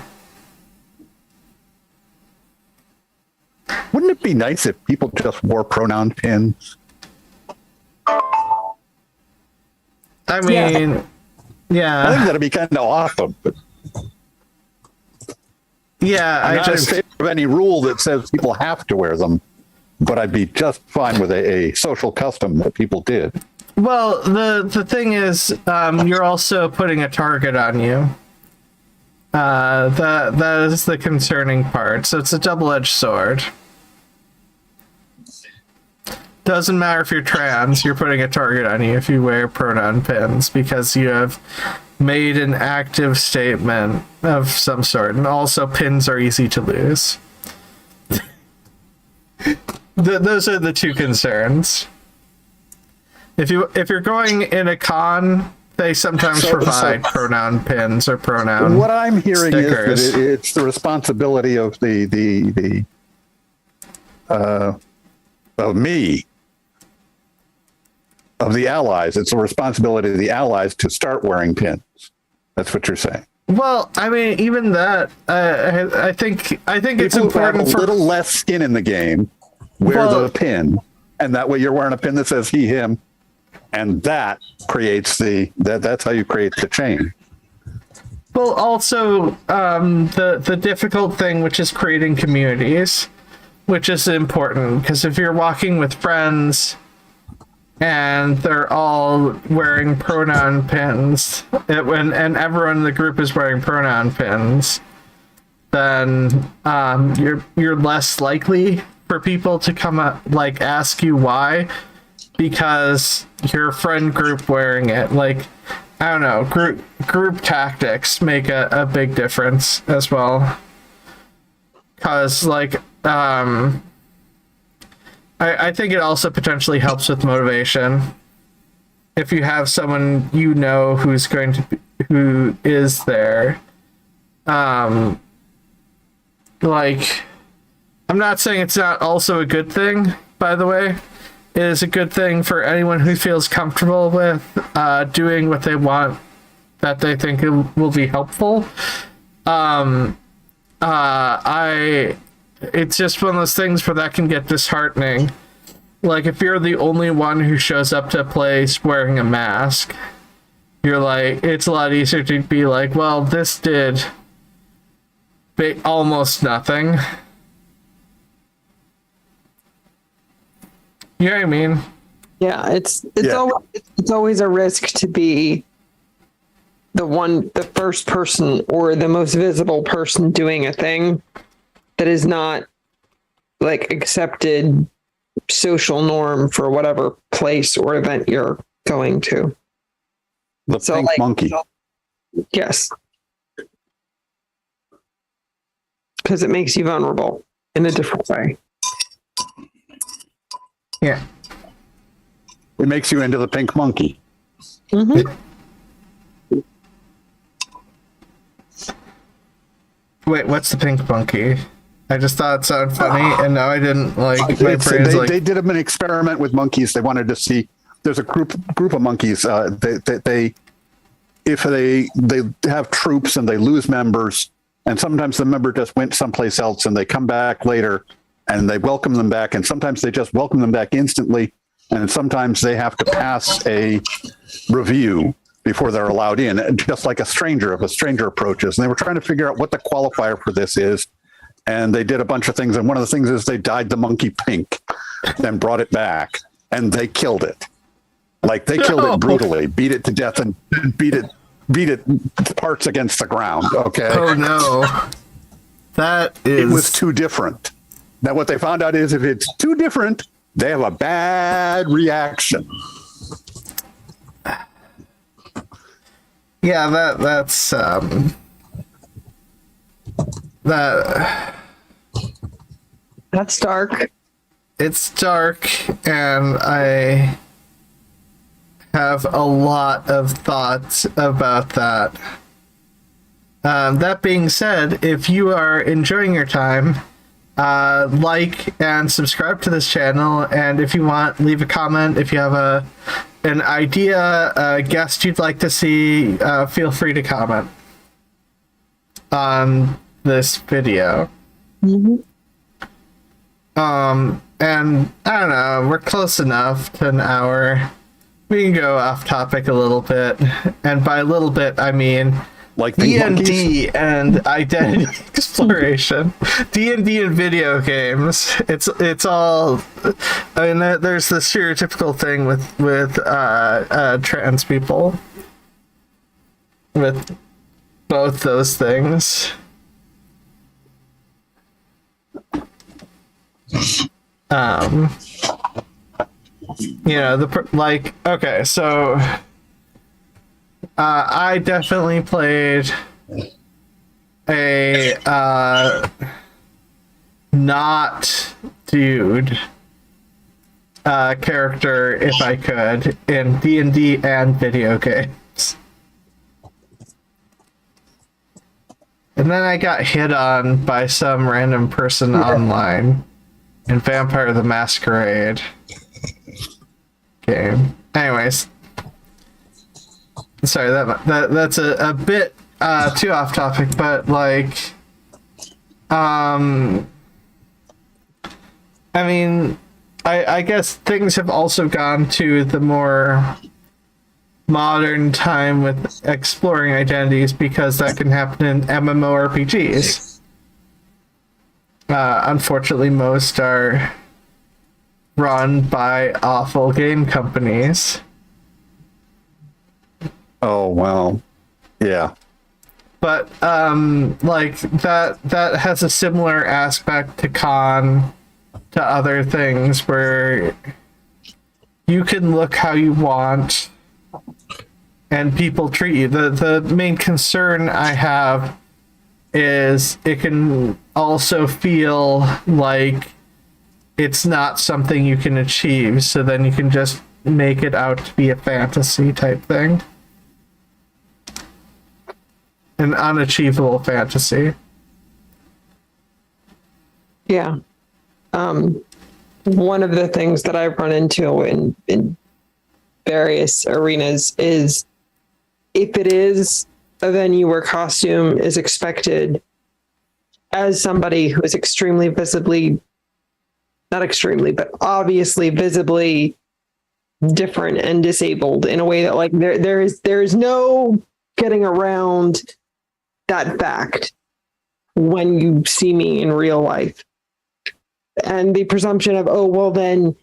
Wouldn't it be nice if people just wore pronoun pins? I mean, yeah. I think that'd be kind of awesome. But yeah, I'm not in favor of any rule that says people have to wear them, but I'd be just fine with a social custom that people did. Well, the thing is, you're also putting a target on you. That is the concerning part. So it's a double-edged sword. Doesn't matter if you're trans, you're putting a target on you if you wear pronoun pins, because you have made an active statement of some sort. And also, pins are easy to lose. Those are the two concerns. If you're going in a con, they sometimes provide pronoun pins or pronoun. What I'm hearing stickers. is that it's the responsibility of of the allies. It's the responsibility of the allies to start wearing pins. That's what you're saying. Well, I mean, even that, I think it's People who have important a for little less skin in the game. Wear the pin, and that way you're wearing a pin that says he, him, and that creates that's how you create the chain. Well, also, the difficult thing, which is creating communities, which is important, because if you're walking with friends and they're all wearing pronoun pins, and everyone in the group is wearing pronoun pins, then you're less likely for people to come up, like, ask you why, because your friend group wearing it. Like, I don't know, group tactics make a big difference as well. Because, like, I think it also potentially helps with motivation. If you have someone you know who is there, like, I'm not saying it's not also a good thing, by the way. It is a good thing for anyone who feels comfortable with doing what they want, that they think it will be helpful. It's just one of those things where that can get disheartening. Like, if you're the only one who shows up to a place wearing a mask, you're like, it's a lot easier to be like, well, this did almost nothing. You know what I mean? Yeah, it's always a risk to be the first person or the most visible person doing a thing that is not, like, accepted social norm for whatever place or event you're going to. The pink monkey. Yes. Because it makes you vulnerable in a different way. Yeah. It makes you into the pink monkey. Mm-hmm. Wait, what's the pink monkey? I just thought it sounded funny, and now I didn't like. My brain's like. They did an experiment with monkeys. They wanted to see. There's a group of monkeys. If they have troops and they lose members, and sometimes the member just went someplace else, and they come back later, and they welcome them back, and sometimes they just welcome them back instantly, and sometimes they have to pass a review before they're allowed in, just like a stranger, if a stranger approaches. And they were trying to figure out what the qualifier for this is. And they did a bunch of things. And one of the things is they dyed the monkey pink, then brought it back, and they killed it. Like they killed it brutally, beat it to death, and beat it parts against the ground. Okay. Oh no. That is. It was too different. Now what they found out is if it's too different, they have a bad reaction. Yeah, that's That's dark. it's dark, and I have a lot of thoughts about that. That being said, if you are enjoying your time, like and subscribe to this channel, and if you want, leave a comment. If you have an idea, a guest you'd like to see, feel free to comment on this video. Mm-hmm. And I don't know, we're close enough to an hour. We can go off topic a little bit, and by a little bit I mean Like D&D and identity exploration. D&D and video games. It's all. I mean, there's the stereotypical thing with trans people. With both those things. You know, okay, so I definitely played a not dude character, if I could, in D&D and video games. And then I got hit on by some random person online in Vampire the Masquerade game. Anyways. Sorry, that's a bit too off topic, but like, I mean, I guess things have also gone to the more modern time with exploring identities, because that can happen in MMORPGs. Unfortunately, most are run by awful game companies. Oh, well, yeah. But like that has a similar aspect to con to other things, where you can look how you want and people treat you. The main concern I have is it can also feel like it's not something you can achieve, so then you can just make it out to be a fantasy type thing. An unachievable fantasy. Yeah. One of the things that I've run into in various arenas is, if it is a venue where costume is expected, as somebody who is extremely visibly, not extremely, but obviously visibly different and disabled in a way that, like, there is no getting around that fact when you see me in real life. And the presumption of, oh, well, then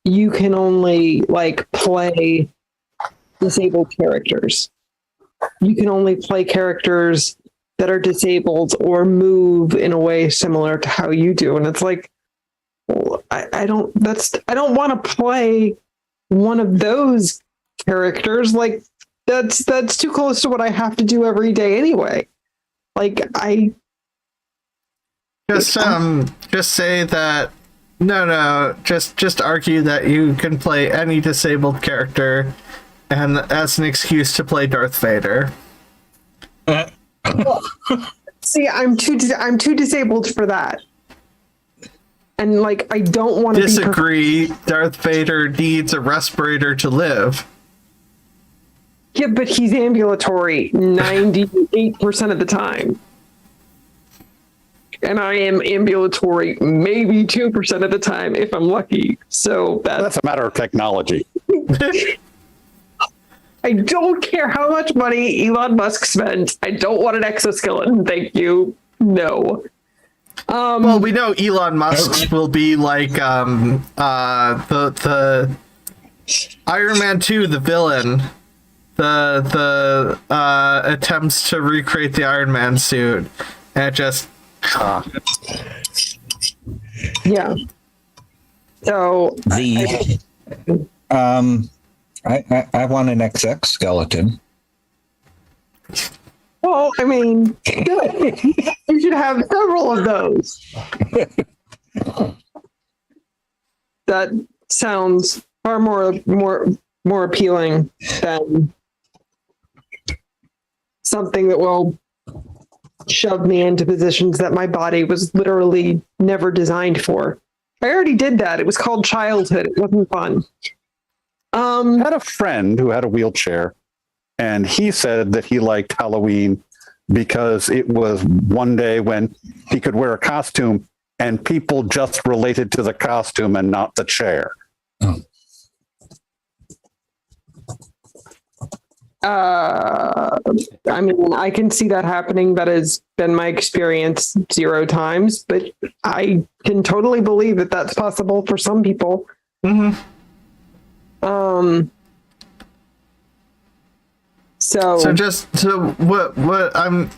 you can only like play disabled characters. You can only play characters that are disabled or move in a way similar to how you do. And it's like, I don't want to play one of those characters. Like that's too close to what I have to do every day anyway. Like just say that no, just argue that you can play any disabled character, and as an excuse to play Darth Vader. See, I'm too disabled for that. And like, I don't want to disagree. Darth Vader needs a respirator to live. Yeah, but he's ambulatory 98% of the time. And I am ambulatory maybe 2% of the time if I'm lucky. So that's a matter of technology. I don't care how much money Elon Musk spent. I don't want an exoskeleton. Thank you. No. Well, we know Elon Musk will be like the Iron Man 2, the villain. The attempts to recreate the Iron Man suit, and it just yeah. So I want an XX skeleton. Well, I mean, good. You should have several of those. That sounds far more appealing than something that will shove me into positions that my body was literally never designed for. I already did that. It was called childhood. It wasn't fun. I had a friend who had a wheelchair, and he said that he liked Halloween because it was one day when he could wear a costume and people just related to the costume and not the chair. Oh. I mean, I can see that happening. That has been my experience 0 times, but I can totally believe that that's possible for some people. Mm-hmm. So what I'm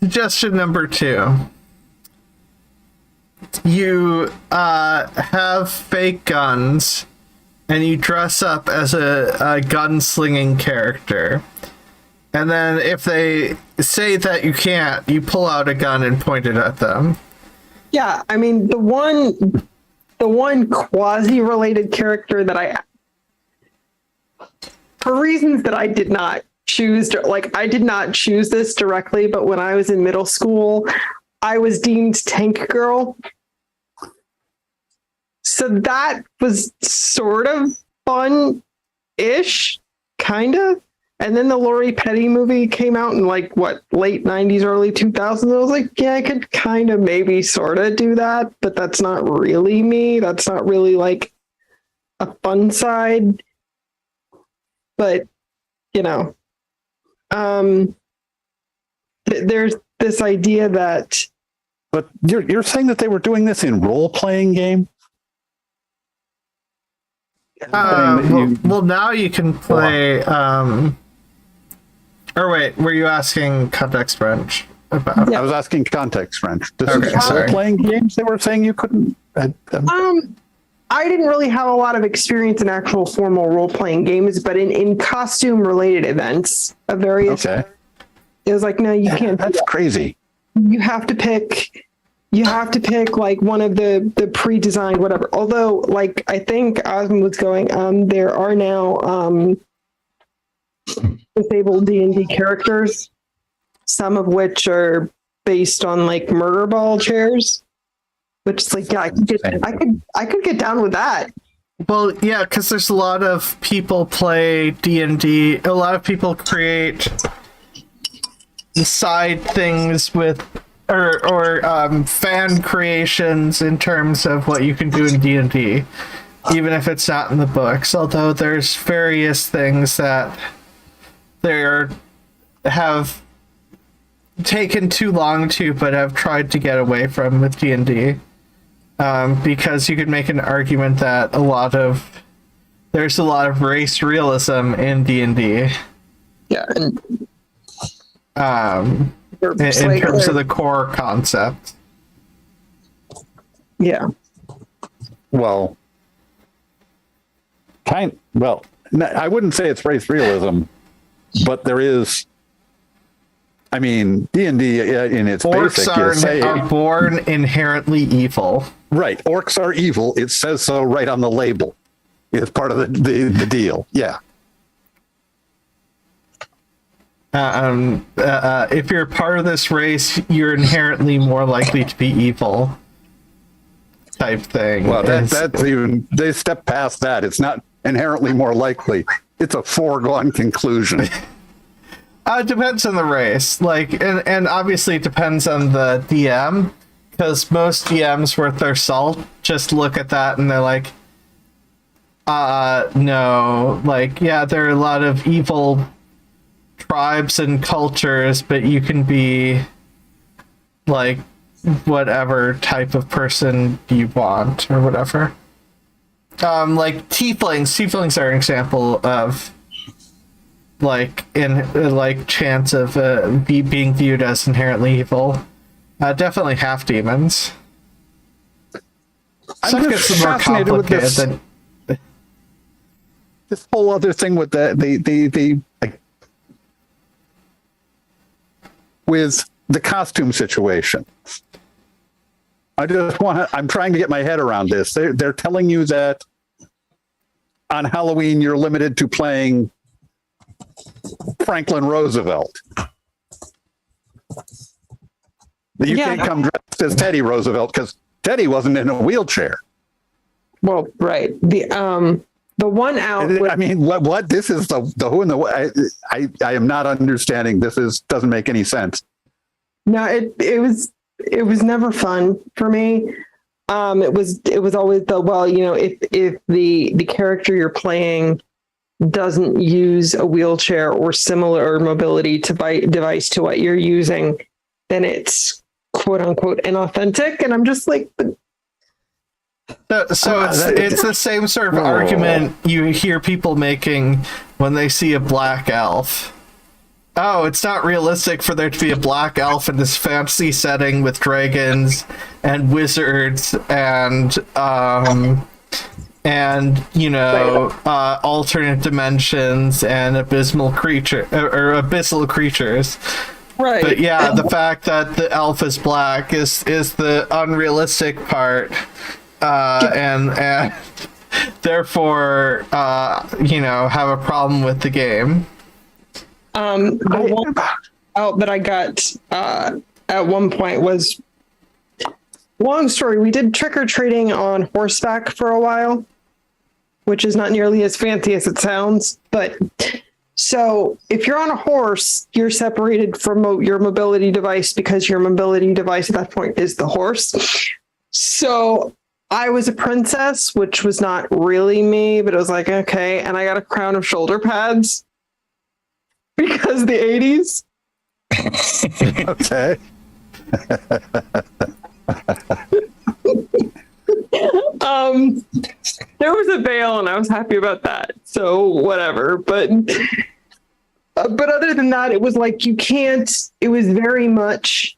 suggestion number 2. You have fake guns and you dress up as a gunslinging character. And then if they say that you can't, you pull out a gun and point it at them. Yeah, I mean, the one quasi-related character that for reasons that I did not choose, like I did not choose this directly, but when I was in middle school, I was deemed tank girl. So that was sort of fun-ish, kind of. And then the Lori Petty movie came out in like, what, late 90s, early 2000s. I was like, yeah, I could kind of maybe sort of do that, but that's not really me. That's not really like a fun side. But, you know, there's this idea that... But you're saying that they were doing this in role-playing game? Well, now you can play... Or wait, were you asking context French about? I was asking context French. This Okay, is sorry. role-playing games they were saying you couldn't... I didn't really have a lot of experience in actual formal role-playing games, but in costume-related events of various... Okay. It was like, no, you can't do That's that. crazy. You have to pick like one of the pre-designed whatever. Although, like, I think Ozma was going, there are now disabled D&D characters, some of which are based on like murder ball chairs, which is like, yeah, I could get down with that. Well, yeah, because there's a lot of people play D&D. A lot of people create side things with or fan creations in terms of what you can do in D&D, even if it's not in the books. Although there's various things that have taken too long to, but have tried to get away from with D&D, because you could make an argument that there's a lot of race realism in D&D. Yeah, and in terms of the core concept. yeah, well, I wouldn't say it's race realism, but there is. I mean, D&D in its Orcs basic are born inherently evil. Right, orcs are evil. It says so right on the label. It's part of the deal. Yeah. If you're part of this race, you're inherently more likely to be evil. Type thing. Well, that's even they step past that. It's not inherently more likely. It's a foregone conclusion. It depends on the race, and obviously it depends on the DM, because most DMs worth their salt just look at that and they're like, no, yeah, there are a lot of evil tribes and cultures, but you can be whatever type of person you want or whatever. Tieflings are an example of chance of being viewed as inherently evil. Definitely half demons. Stuff gets more complicated than this whole other thing with with the costume situation. I'm trying to get my head around this. They're telling you that on Halloween you're limited to playing Franklin Roosevelt. You can't come dressed as Teddy Roosevelt because Teddy wasn't in a wheelchair. Well, right. The one out. I mean, what? This is the who and the what? I am not understanding. Doesn't make any sense. No, it was never fun for me. It was always if the character you're playing doesn't use a wheelchair or similar mobility device to what you're using, then it's quote unquote inauthentic. And I'm just like, it's the same sort of argument you hear people making when they see a black elf. Oh, it's not realistic for there to be a black elf in this fantasy setting with dragons and wizards and alternate dimensions and abyssal creatures. right. But yeah, the fact that the elf is black is the unrealistic part, and therefore have a problem with the game. That I got at one point was, long story, we did trick-or-treating on horseback for a while, which is not nearly as fancy as it sounds. But so if you're on a horse, you're separated from your mobility device because your mobility device at that point is the horse. So I was a princess, which was not really me, but it was like, okay. And I got a crown of shoulder pads because the 80s. Okay. There was a veil and I was happy about that. So whatever. But other than that, it was like, it was very much,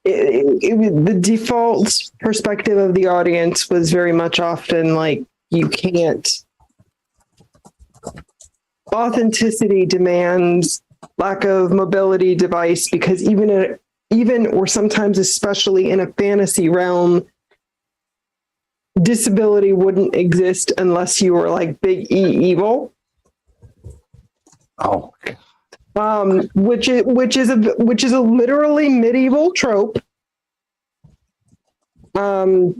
the default perspective of the audience was very much often like, you can't. Authenticity demands lack of mobility device, because even or sometimes especially in a fantasy realm, disability wouldn't exist unless you were like big E evil. Oh, which is a literally medieval trope. About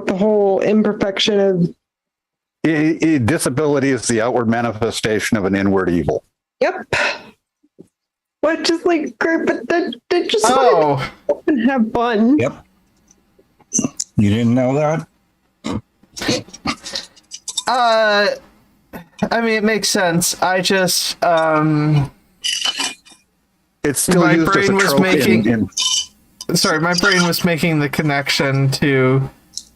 the whole imperfection of disability is the outward manifestation of an inward evil. Yep. Which is like great, but they just want to have fun. Yep. You didn't know that? I mean, it makes sense. I just it's still my used as brain a was trope making. Sorry, my brain was making the connection to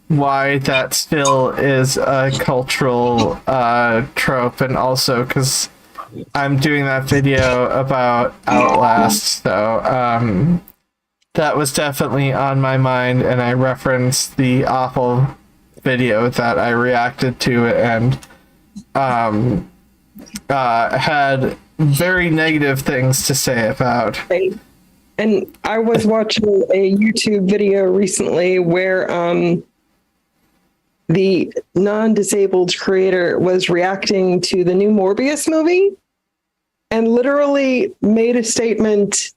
why that still is a cultural trope, and also because I'm doing that video about Outlast, so that was definitely on my mind, and I referenced the awful video that I reacted to and had very negative things to say about. Right. And I was watching a YouTube video recently where the non-disabled creator was reacting to the new Morbius movie and literally made a statement.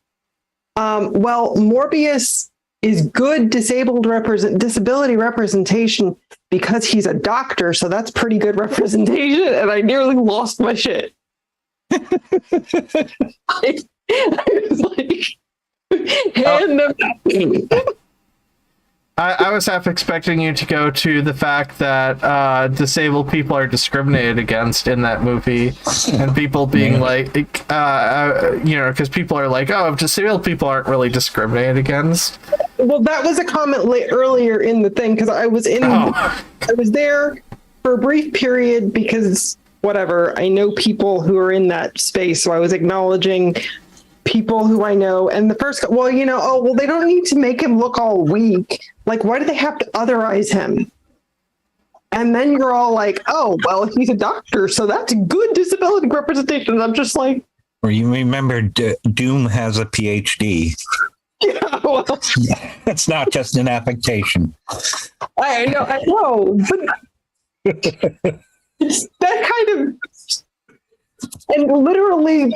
Well, Morbius is good disability representation because he's a doctor, so that's pretty good representation. And I nearly lost my shit. I was like, hand them out. I was half expecting you to go to the fact that disabled people are discriminated against in that movie, and people being like, because people are like, oh, disabled people aren't really discriminated against. Well, that was a comment earlier in the thing, because I was there for a brief period because whatever, I know people who are in that space, so I was acknowledging people who I know. And the first, they don't need to make him look all weak. Like, why do they have to otherize him? And then you're all like, oh, well, he's a doctor, so that's good disability representation. And I'm just like, or you remember Doom has a PhD. Yeah, well, It's not just an affectation. I know, but it's that kind of, and literally,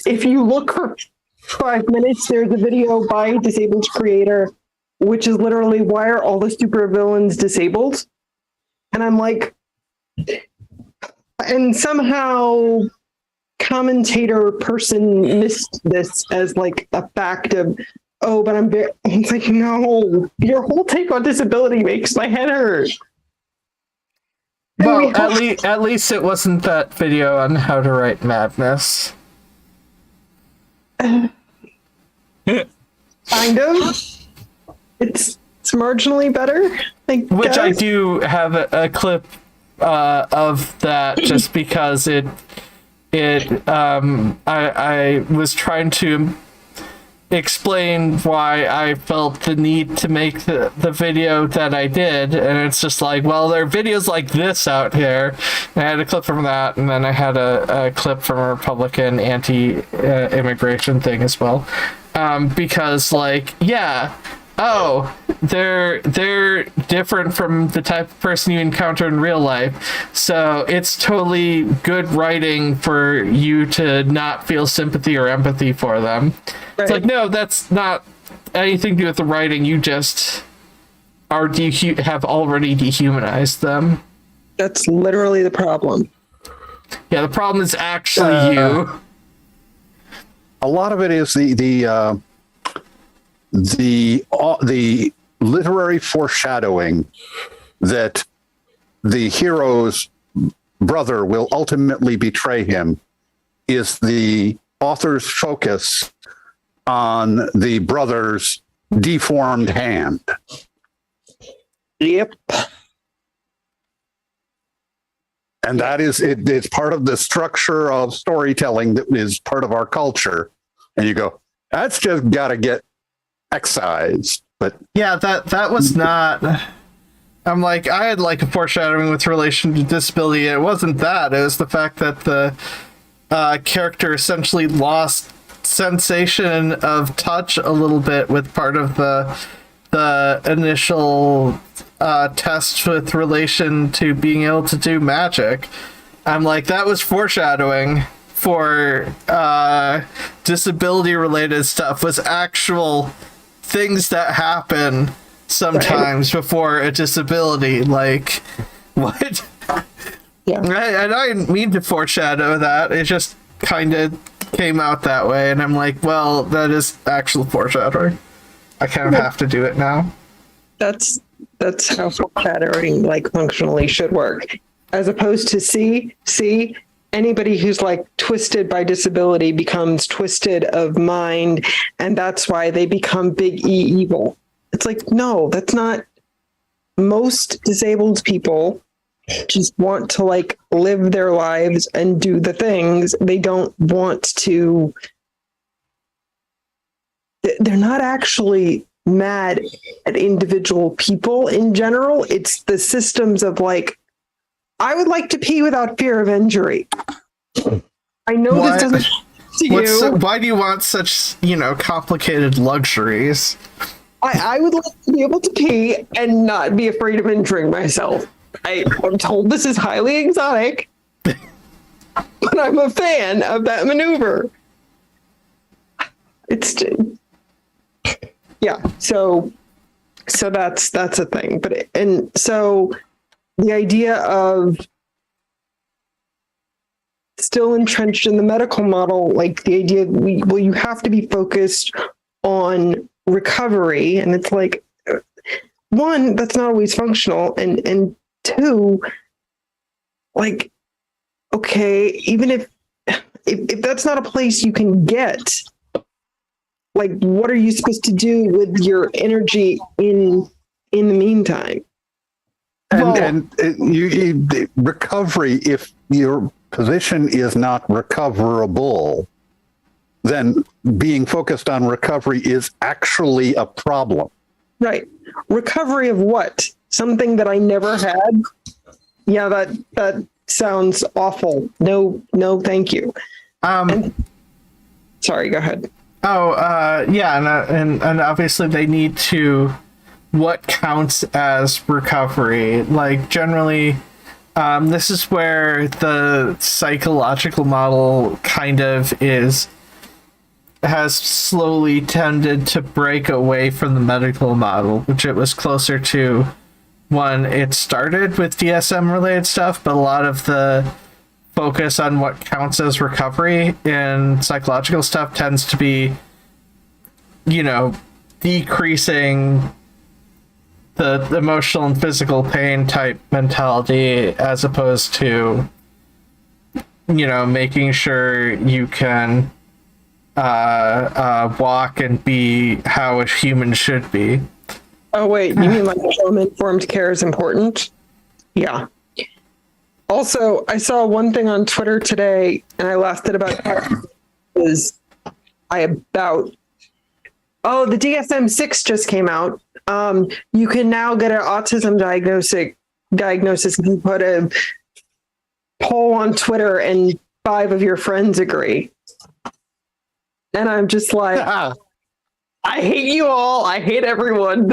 if you look for 5 minutes, there's a video by disabled creator, which is literally, why are all the supervillains disabled? And I'm like, and somehow commentator person missed this as like a fact of, oh, but it's like, no, your whole take on disability makes my head hurt. Well, at least it wasn't that video on how to write madness. Kind of. It's marginally better. Which I do have a clip of that, just because I was trying to explain why I felt the need to make the video that I did, and it's just like, well, there are videos like this out here, and I had a clip from that, and then I had a clip from a Republican anti-immigration thing as well, because like, yeah, oh, they're different from the type of person you encounter in real life, so it's totally good writing for you to not feel sympathy or empathy for them. Right. It's like, no, that's not anything to do with the writing. You just have already dehumanized them. That's literally the problem. Yeah, the problem is actually you. A lot of it is the literary foreshadowing that the hero's brother will ultimately betray him is the author's focus on the brother's deformed hand. Yep. And that is, it's part of the structure of storytelling that is part of our culture. And you go, that's just got to get excised. But yeah, that was not. I'm like, I had like a foreshadowing with relation to disability. It wasn't that. It was the fact that the character essentially lost sensation of touch a little bit with part of the initial test with relation to being able to do magic. I'm like, that was foreshadowing for disability related stuff, was actual things that happen sometimes before a disability. Like, what? Yeah. I didn't mean to foreshadow that. It just kind of came out that way, and I'm like, well, that is actual foreshadowing. I kind of have to do it now. That's how foreshadowing like functionally should work, as opposed to see anybody who's like twisted by disability becomes twisted of mind, and that's why they become big E evil. It's like, no, that's not. Most disabled people just want to like live their lives and do the things. They don't want to they're not actually mad at individual people in general. It's the systems of like, I would like to pee without fear of injury. I know this doesn't to you. Why do you want such, complicated luxuries? I would like to be able to pee and not be afraid of injuring myself. I'm told this is highly exotic, but I'm a fan of that maneuver. It's yeah. So that's a thing. But and so the idea of still entrenched in the medical model, like the idea you have to be focused on recovery, and it's like, one, that's not always functional, and two, like, okay, even if that's not a place you can get, like, what are you supposed to do with your energy in the meantime? And recovery, if your position is not recoverable, then being focused on recovery is actually a problem. Right. Recovery of what? Something that I never had? Yeah, that sounds awful. No, thank you. Sorry, go ahead. Yeah, and obviously they need to, what counts as recovery. Like, generally, this is where the psychological model kind of has slowly tended to break away from the medical model, which it was closer to when it started with DSM related stuff, but a lot of the focus on what counts as recovery in psychological stuff tends to be, decreasing the emotional and physical pain type mentality, as opposed to, making sure you can walk and be how a human should be. Oh, wait, you mean like trauma-informed care is important? Yeah. Also, I saw one thing on Twitter today, and I laughed at about the DSM-6 just came out. You can now get an autism diagnosis if you put a poll on Twitter and 5 of your friends agree. And I'm just like, I hate you all. I hate everyone.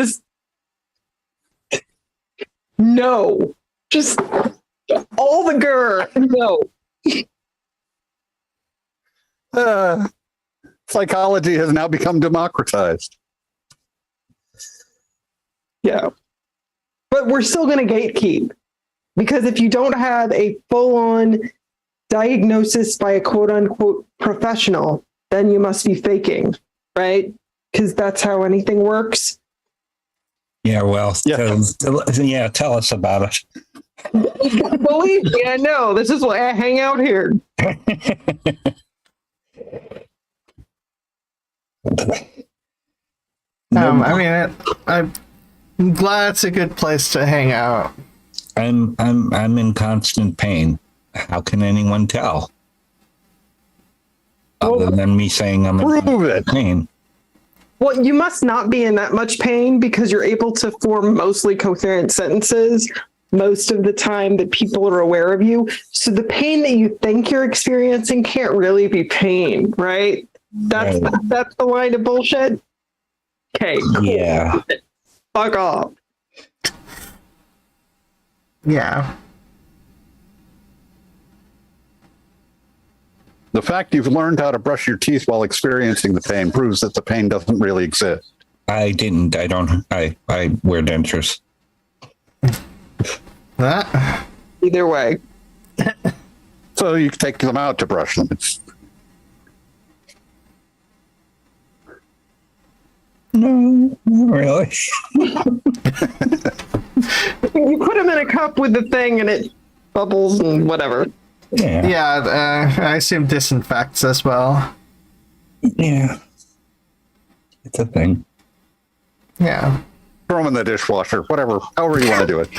No, just all the grr. No. Psychology has now become democratized. Yeah. But we're still going to gatekeep, because if you don't have a full-on diagnosis by a quote-unquote professional, then you must be faking, right? Because that's how anything works. Yeah, well, tell us about it. Believe me, I know. This is why I hang out here. I'm glad it's a good place to hang out. I'm in constant pain. How can anyone tell? Other than me saying I'm in pain. Well, you must not be in that much pain, because you're able to form mostly coherent sentences most of the time that people are aware of you. So the pain that you think you're experiencing can't really be pain, right? That's the line of bullshit. Okay. Cool. Yeah. Fuck off. Yeah. The fact you've learned how to brush your teeth while experiencing the pain proves that the pain doesn't really exist. I didn't. I don't. I wear dentures. Either way. So you take them out to brush them. No, not really. You put them in a cup with the thing and it bubbles and whatever. Yeah, I assume disinfects as well. Yeah. It's a thing. Yeah. Throw them in the dishwasher, whatever, however you want to do it.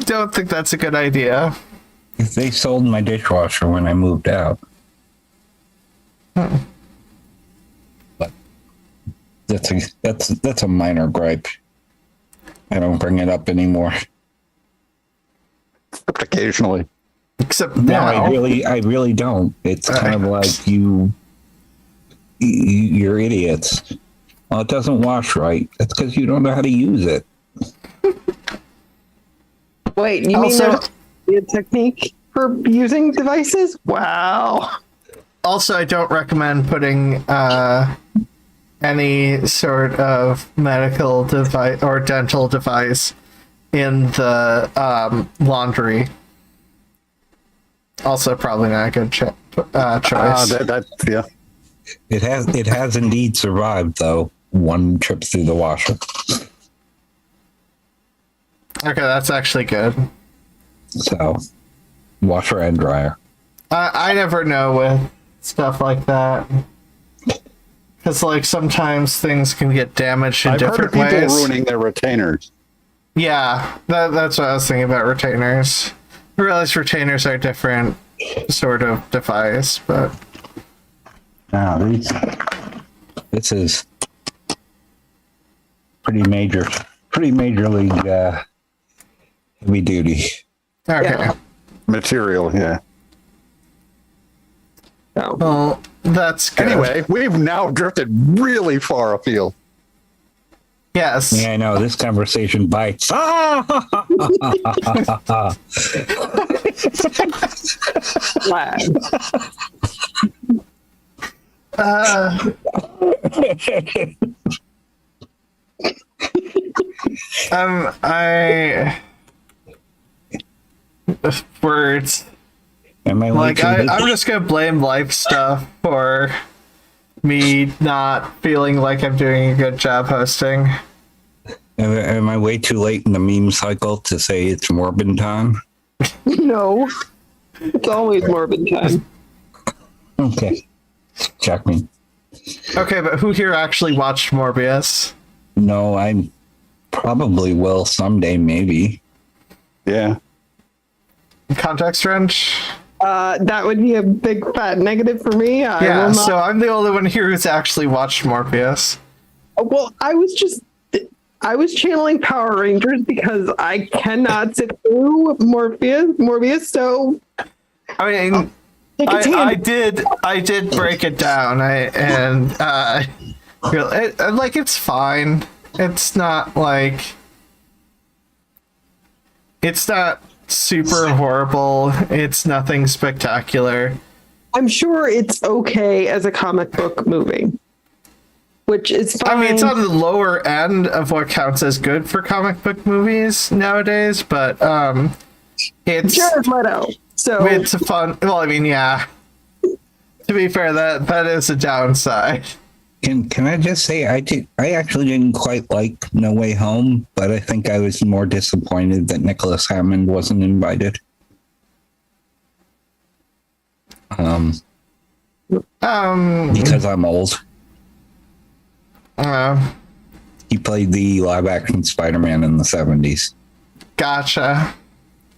Don't think that's a good idea. They sold my dishwasher when I moved out. That's a minor gripe. I don't bring it up anymore. Except occasionally. Except No, now. I really don't. It's kind of like you're idiots. Well, it doesn't wash right. That's because you don't know how to use it. Wait, you Also- mean there's a technique for using devices? Wow. Also, I don't recommend putting any sort of medical device or dental device in the laundry. Also, probably not a good choice. Yeah. It has indeed survived though. One trip through the washer. Okay, that's actually good. So, washer and dryer. I never know with stuff like that. Because, like, sometimes things can get damaged in I've heard of different people ways. ruining their retainers. Yeah, that's what I was thinking about retainers. I realize retainers are different sort of device, but... Now, this is pretty major league heavy duty. Okay. Yeah. Material, yeah. So, Well, that's good. Anyway, we've now drifted really far afield. Yes. Yeah, I know this conversation bites. glad. I words. Am I Like, late to I'm just gonna blame life stuff for me not feeling like I'm doing a good job hosting. am I way too late in the meme cycle to say it's morbid time? No. It's always morbid time. Okay. Check me. Okay, but who here actually watched Morbius? No, I probably will someday, maybe. Yeah. Context wrench? That would be a big fat negative for me. Yeah, will not. so I'm the only one here who's actually watched Morbius. Well, I was channeling Power Rangers because I cannot sit through Morbius, so I mean, take a I tangent. did break it down. Like, it's fine. It's not super horrible. It's nothing spectacular. I'm sure it's okay as a comic book movie, which is fine. I mean, it's on the lower end of what counts as good for comic book movies nowadays, but it's Jared Leto. So it's a fun. Well, I mean, yeah. To be fair, that is a downside. Can I just say I actually didn't quite like No Way Home, but I think I was more disappointed that Nicholas Hammond wasn't invited. Because I'm old. He played the live action Spider-Man in the 70s. Gotcha.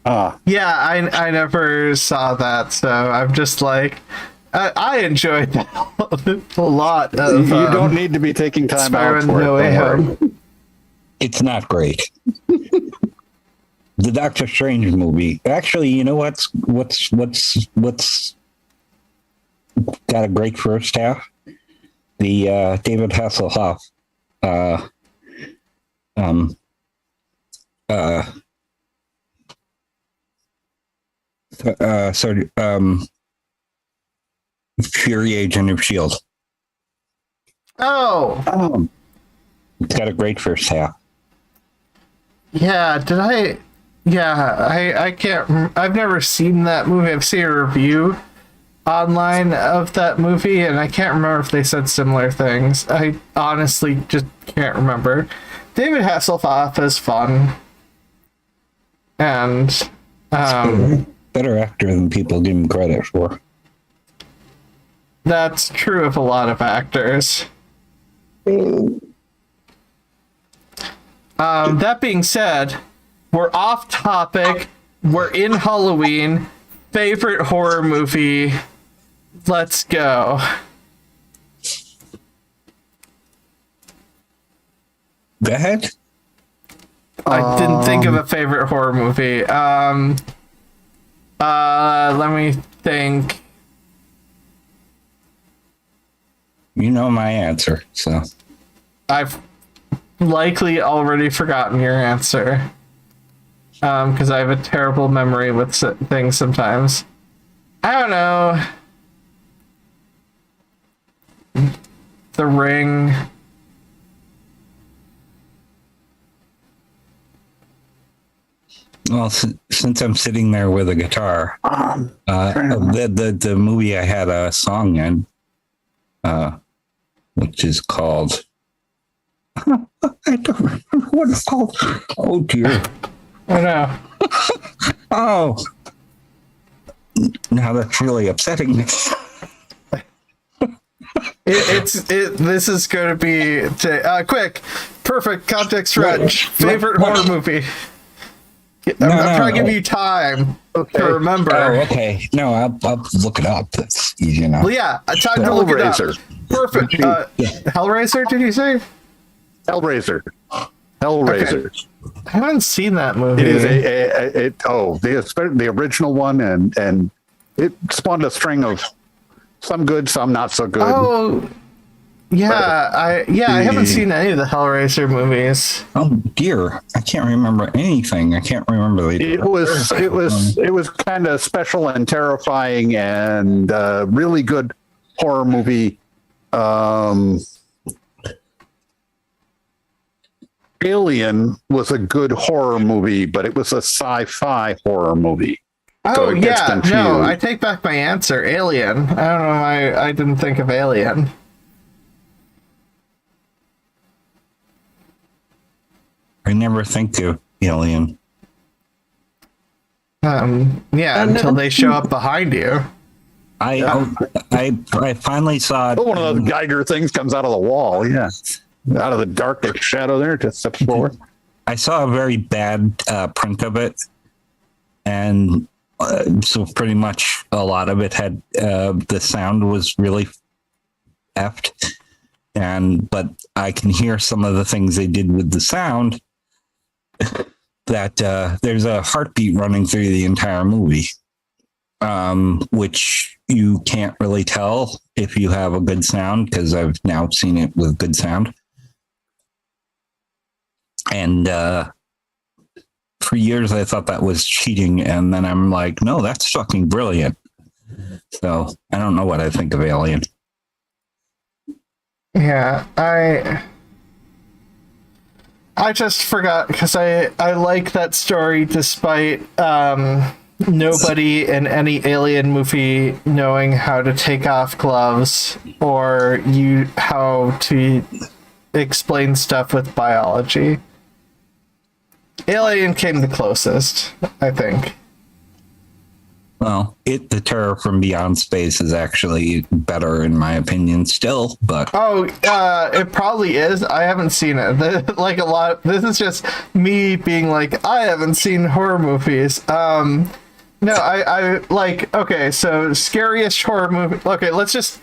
Yeah, I never saw that, so I'm just like, I enjoyed that a lot. Of, You don't need to be taking time out Spider-Man for it. No Way Don't worry. Home. It's not great. The Doctor Strange movie. Actually, you know what's got a great first half? The David Hasselhoff Fury Agent of S.H.I.E.L.D. Oh, It's got a great first half. yeah. Did I? Yeah, I can't. I've never seen that movie. I've seen a review online of that movie, and I can't remember if they said similar things. I honestly just can't remember. David Hasselhoff is fun, and Better actor than people give him credit for. that's true of a lot of actors. I mean, That being said, we're off topic. We're in Halloween. Favorite horror movie. Let's go. Go ahead. I didn't think of a favorite horror movie. Let me think. You know my answer, so. I've likely already forgotten your answer. Because I have a terrible memory with things sometimes. I don't know. The Ring. Well, since I'm sitting there with a guitar, the movie I had a song in, which is called. I don't remember what it's called. Oh dear. I know. Oh. Now that's really upsetting me. This is going to be quick. Perfect context wrench. Favorite horror movie. I'm trying to give you time to remember. Oh, okay. No, I'll look it up. That's easy enough. Well, yeah, time to look it up. Perfect. Hellraiser, did you say? Hellraiser. Okay. I haven't seen that movie. It is the original one, and it spawned a string of some good, some not so good. Oh, yeah, I haven't seen any of the Hellraiser movies. Oh dear, I can't remember anything. I can't remember the. It was kind of special and terrifying and really good horror movie. Alien was a good horror movie, but it was a sci-fi horror movie. Oh, so yeah, no, I take back my answer. Alien. I don't know why I didn't think of Alien. I never think of Alien. Until they show up behind you. I finally saw it. One of those Geiger things comes out of the wall. Yeah. Out of the dark shadow there, just steps forward. I saw a very bad print of it, and so pretty much a lot of it had the sound was really effed, but I can hear some of the things they did with the sound. That there's a heartbeat running through the entire movie, which you can't really tell if you have a good sound, because I've now seen it with good sound. And for years I thought that was cheating, and then I'm like, no, that's fucking brilliant. So I don't know what I think of Alien. Yeah, I just forgot, because I like that story despite nobody in any Alien movie knowing how to take off gloves or how to explain stuff with biology. Alien came the closest, I think. Well, The Terror from Beyond Space is actually better in my opinion still, but... Oh, it probably is. I haven't seen it. This is just me being like, I haven't seen horror movies. No, I like, okay, so scariest horror movie. Okay, let's just...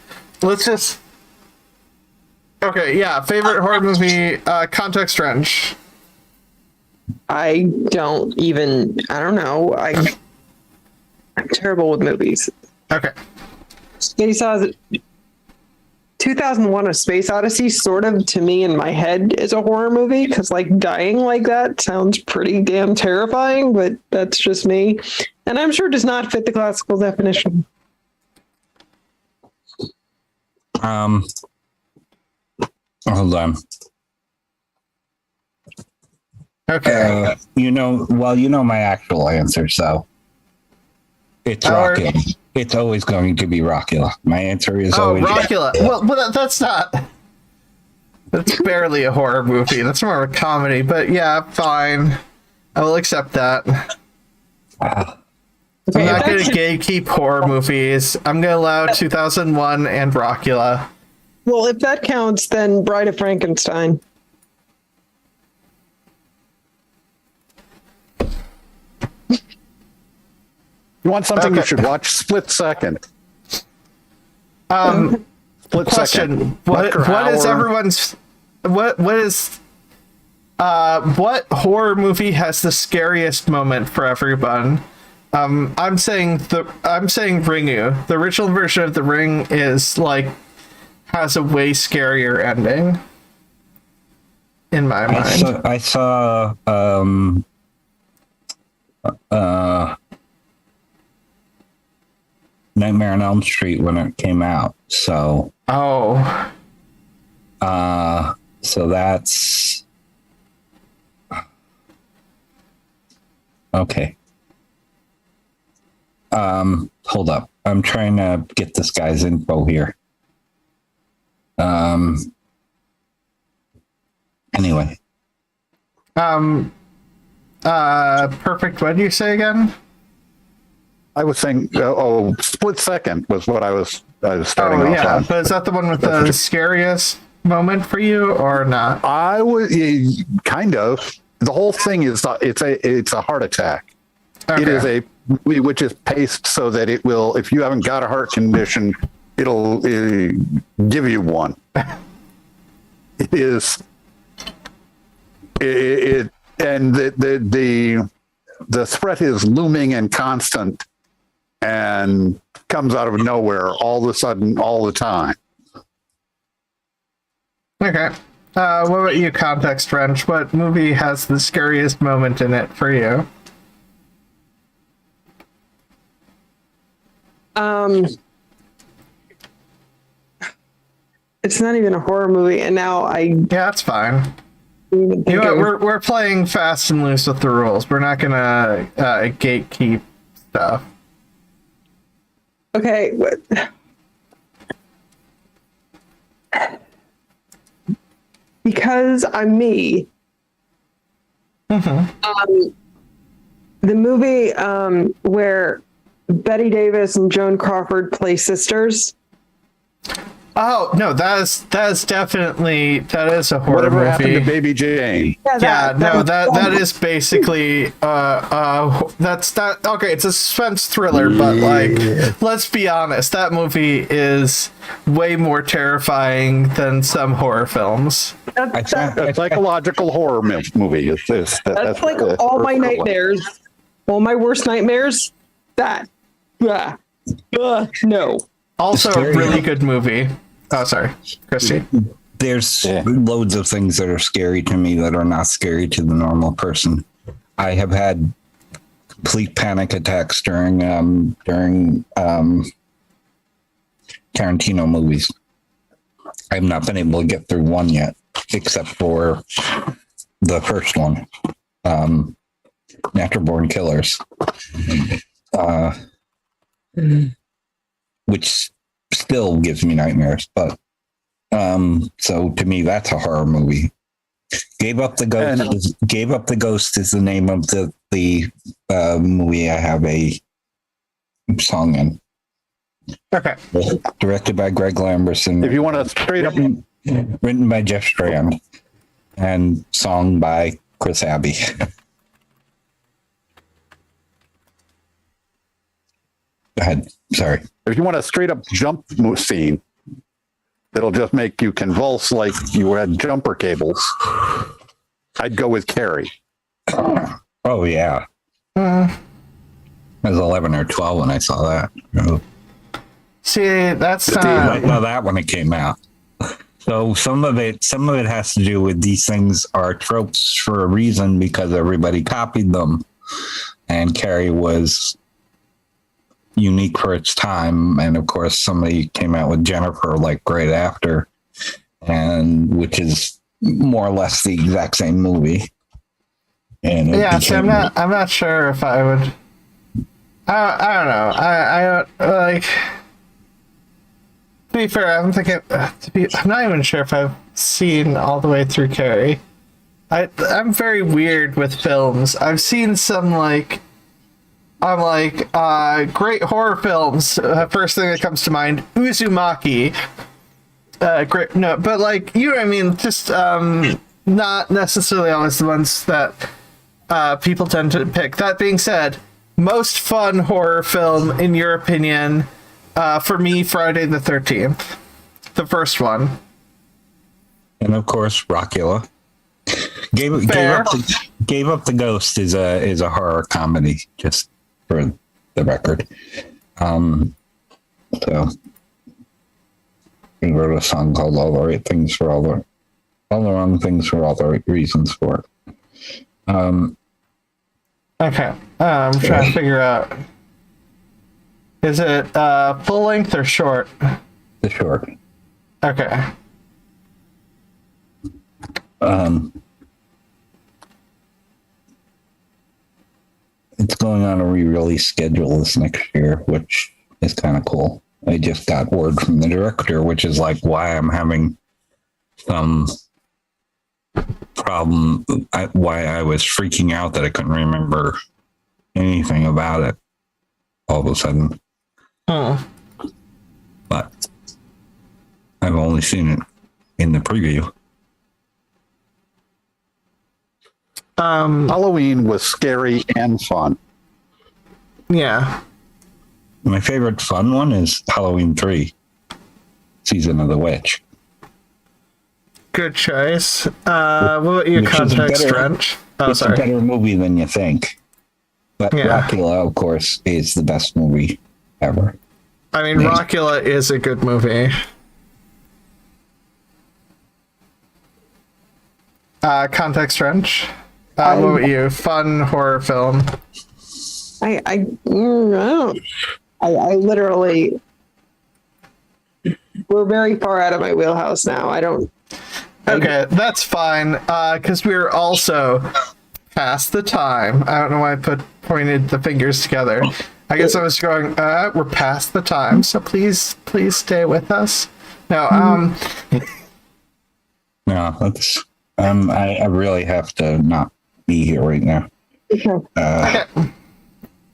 Okay, yeah, favorite horror movie, context wrench. I don't know. I'm terrible with movies. Okay. Space Odyssey, 2001: A Space Odyssey, sort of to me in my head is a horror movie, because like dying like that sounds pretty damn terrifying, but that's just me, and I'm sure does not fit the classical definition. Hold on. Okay. You know my actual answer, so it's Rockula. It's always going to be Rockula. My answer is always Rockula. Well, that's not. That's barely a horror movie. That's more of a comedy. But yeah, fine. I will accept that. I'm not going to gatekeep horror movies. I'm going to allow 2001 and Rockula. Well, if that counts, then Bride of Frankenstein. You want something you should watch? Split Second. Split question. What is everyone's... What is... What horror movie has the scariest moment for everyone? I'm saying Ringu. The original version of The Ring is like has a way scarier ending. In my mind, I saw Nightmare on Elm Street when it came out. So so that's okay. Hold up. I'm trying to get this guy's info here. Anyway. Perfect. What did you say again? I was saying, Split Second was what I was starting off on. But is that the one with the scariest moment for you, or not? I was kind of. The whole thing is it's a heart attack. Okay. It is a movie which is paced so that it will, if you haven't got a heart condition, it'll give you one. It is. And the threat is looming and constant, and comes out of nowhere all of a sudden, all the time. Okay. What about you, Context Wrench? What movie has the scariest moment in it for you? It's not even a horror movie, and now Yeah, that's fine. You know what, we're playing fast and loose with the rules. We're not gonna gatekeep stuff. Okay. Because I'm me. The movie where Betty Davis and Joan Crawford play sisters. Oh no, that is definitely a horror Whatever movie. happened to Baby Jane? That is basically that's that. Okay, it's a suspense thriller, but like, let's be honest, that movie is way more terrifying than some horror films. That's A psychological horror movie. That's like all my nightmares, all my worst nightmares. No. Also, a really good movie. Oh, sorry, Christy. There's loads of things that are scary to me that are not scary to the normal person. I have had complete panic attacks during Tarantino movies. I've not been able to get through one yet, except for the first one, Natural Born Killers, which still gives me nightmares. But so to me, that's a horror movie. Gave Up the Ghost is the name of the movie I have a song in. Okay. Directed by Greg Lamberson. If you want to straight up, written by Jeff Strand and sung by Christy Abbey. Go ahead. Sorry. if you want a straight up jump scene that'll just make you convulse like you had jumper cables, I'd go with Carrie. Oh yeah. I was 11 or 12 when I saw that. See, that's I saw that when it came out. So some of it has to do with these things are tropes for a reason because everybody copied them, and Carrie was unique for its time. And of course, somebody came out with Jennifer like right after, and which is more or less the exact same movie. And yeah, so I'm not sure if I would. I don't know. I don't like. To be fair, I'm not even sure if I've seen all the way through Carrie. I'm very weird with films. I've seen some great horror films. First thing that comes to mind, Uzumaki. Great, no, but you know what I mean. Just not necessarily always the ones that people tend to pick. That being said, most fun horror film in your opinion? For me, Friday the 13th, the first one. And of course, Rockula. Gave up the Ghost is a horror comedy, just for the record. So he wrote a song called "All the Right Things for All the Wrong Things for All the Right Reasons" for it. Okay, I'm trying to figure out. Is it full length or short? The short. Okay. It's going on a re-release schedule this next year, which is kind of cool. I just got word from the director, which is like why I'm having some problem, why I was freaking out that I couldn't remember anything about it all of a sudden. But I've only seen it in the preview. Halloween was scary and fun. Yeah. My favorite fun one is Halloween 3, Season of the Witch. Good choice. What about your context, Wrench? Oh, it's sorry. a better movie than you think. But Yeah. Dracula, of course, is the best movie ever. I mean, Rockula is a good movie. Context, Wrench? What about you? Fun horror film? I don't. I literally. We're very far out of my wheelhouse now. I don't. Okay, that's fine. Because we're also past the time. I don't know why I pointed the fingers together. I guess I was going. We're past the time, so please stay with us. No, No, that's. I really have to not be here right now. okay.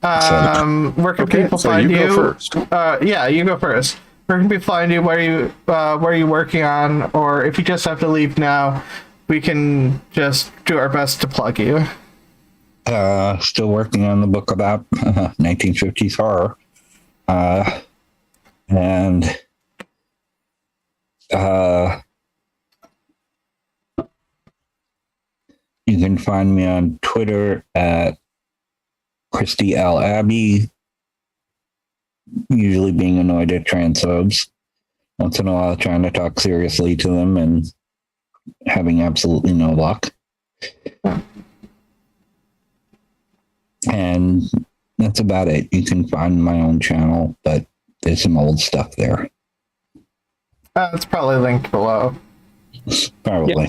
Where can people so find you you? go first. Yeah, you go first. Where can people find you? Where are you working on? Or if you just have to leave now, we can just do our best to plug you. Still working on the book about 1950s horror. And you can find me on Twitter at Christy Abbey, usually being annoyed at transphobes. Once in a while, trying to talk seriously to them and having absolutely no luck. And that's about it. You can find my own channel, but there's some old stuff there. It's probably linked below. Probably.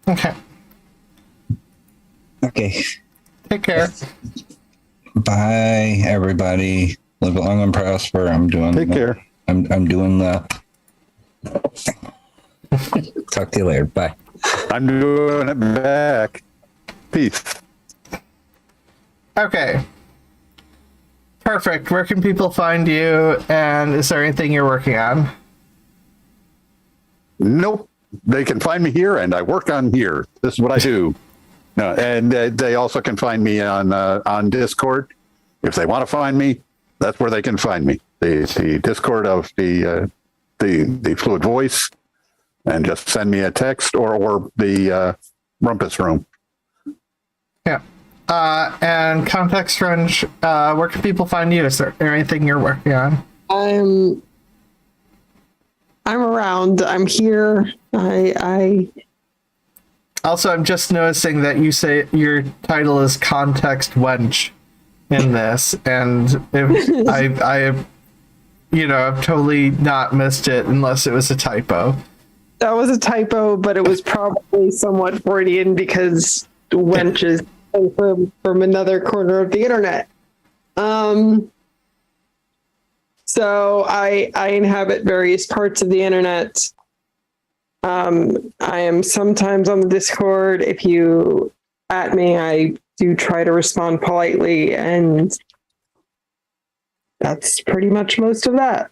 Okay. Okay. Take care. Bye, everybody. Live long and prosper. Take care. I'm doing the. Talk to you later. Bye. I'm doing it back. Peace. Okay. Perfect. Where can people find you? And is there anything you're working on? Nope. They can find me here, and I work on here. This is what I do. No, and they also can find me on Discord. If they want to find me, that's where they can find me. The Discord of the Fluid Voice, and just send me a text or the Rumpus Room. Yeah. And Context Range, where can people find you? Is there anything you're working on? I'm around. I'm here. Also, I'm just noticing that you say your title is Context Wench in this, and if I I've totally not missed it unless it was a typo. That was a typo, but it was probably somewhat Freudian because wench is from another corner of the internet. So I inhabit various parts of the internet. I am sometimes on the Discord. If you at me, I do try to respond politely, and that's pretty much most of that.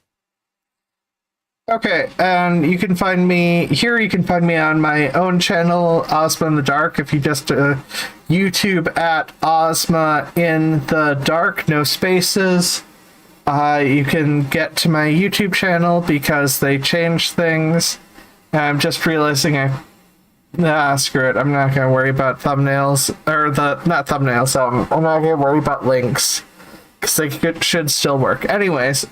Okay, and you can find me here. You can find me on my own channel, Ozma In The Dark. If you just YouTube at Ozma In The Dark, no spaces. You can get to my YouTube channel because they changed things. I'm just realizing I Nah, screw it. I'm not gonna worry about thumbnails or not thumbnails. I'm not gonna worry about links because they should still work. Anyways,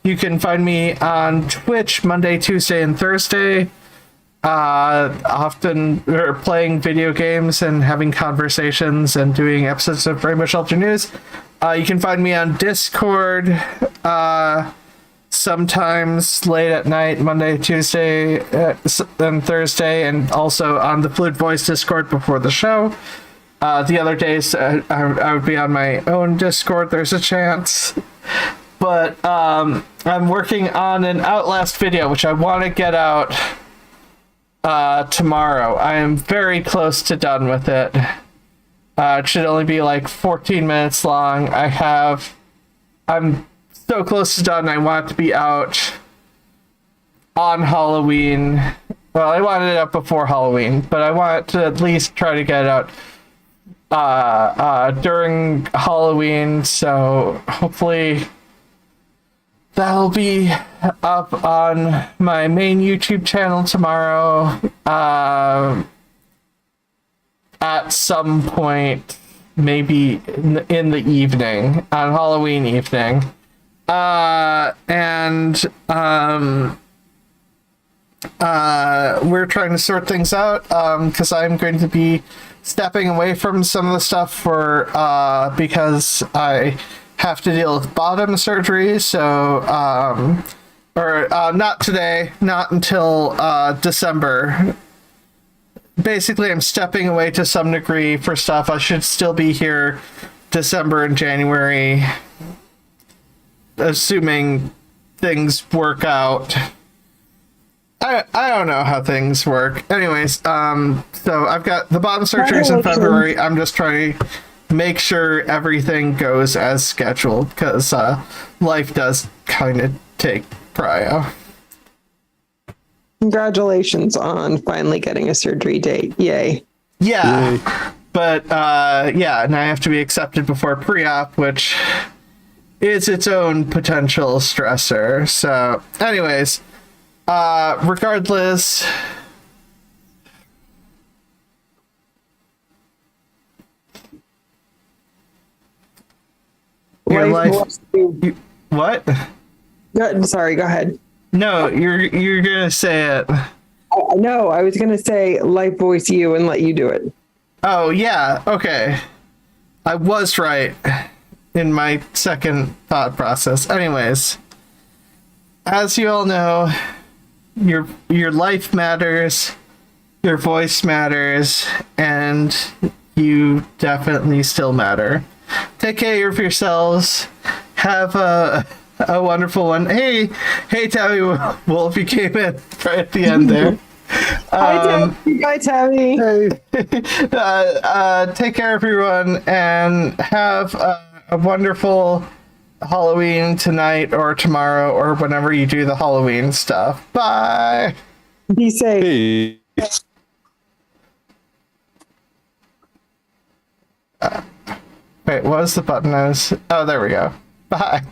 you can find me on Twitch Monday, Tuesday, and Thursday. Often playing video games and having conversations and doing episodes of Rainbow Shelter News. You can find me on Discord. Sometimes late at night, Monday, Tuesday, and Thursday, and also on the Fluid Voice Discord before the show. The other days, I would be on my own Discord, there's a chance. But I'm working on an Outlast video, which I want to get out tomorrow. I am very close to done with it. It should only be like 14 minutes long. I'm so close to done. I want it to be out on Halloween. Well, I wanted it out before Halloween, but I want to at least try to get it out during Halloween. So hopefully that'll be up on my main YouTube channel tomorrow at some point, maybe in the evening, on Halloween evening. We're trying to sort things out because I'm going to be stepping away from some of the stuff because I have to deal with bottom surgery. So not today, not until December. Basically, I'm stepping away to some degree for stuff. I should still be here December and January, assuming things work out. I don't know how things work. Anyways, so I've got the bottom surgeries in February. I'm just trying to make sure everything goes as scheduled because life does kind of take prio. Congratulations on finally getting a surgery date. Yay. Yeah. Yay. But and I have to be accepted before pre-op, which is its own potential stressor. So anyways, regardless, your life what? Sorry, go ahead. No, you're gonna say it. No, I was gonna say life voice you and let you do it. Oh yeah, okay. I was right in my second thought process. Anyways, as you all know, your life matters, your voice matters, and you definitely still matter. Take care of yourselves. Have a wonderful one. Hey, Tabby Wolf, you came in right at the end there. Bye, Tabby. Hey. Take care, everyone, and have a wonderful Halloween tonight or tomorrow or whenever you do the Halloween stuff. Bye. Be safe. Hey. Wait, what was the button I was... Oh, there we go. Bye.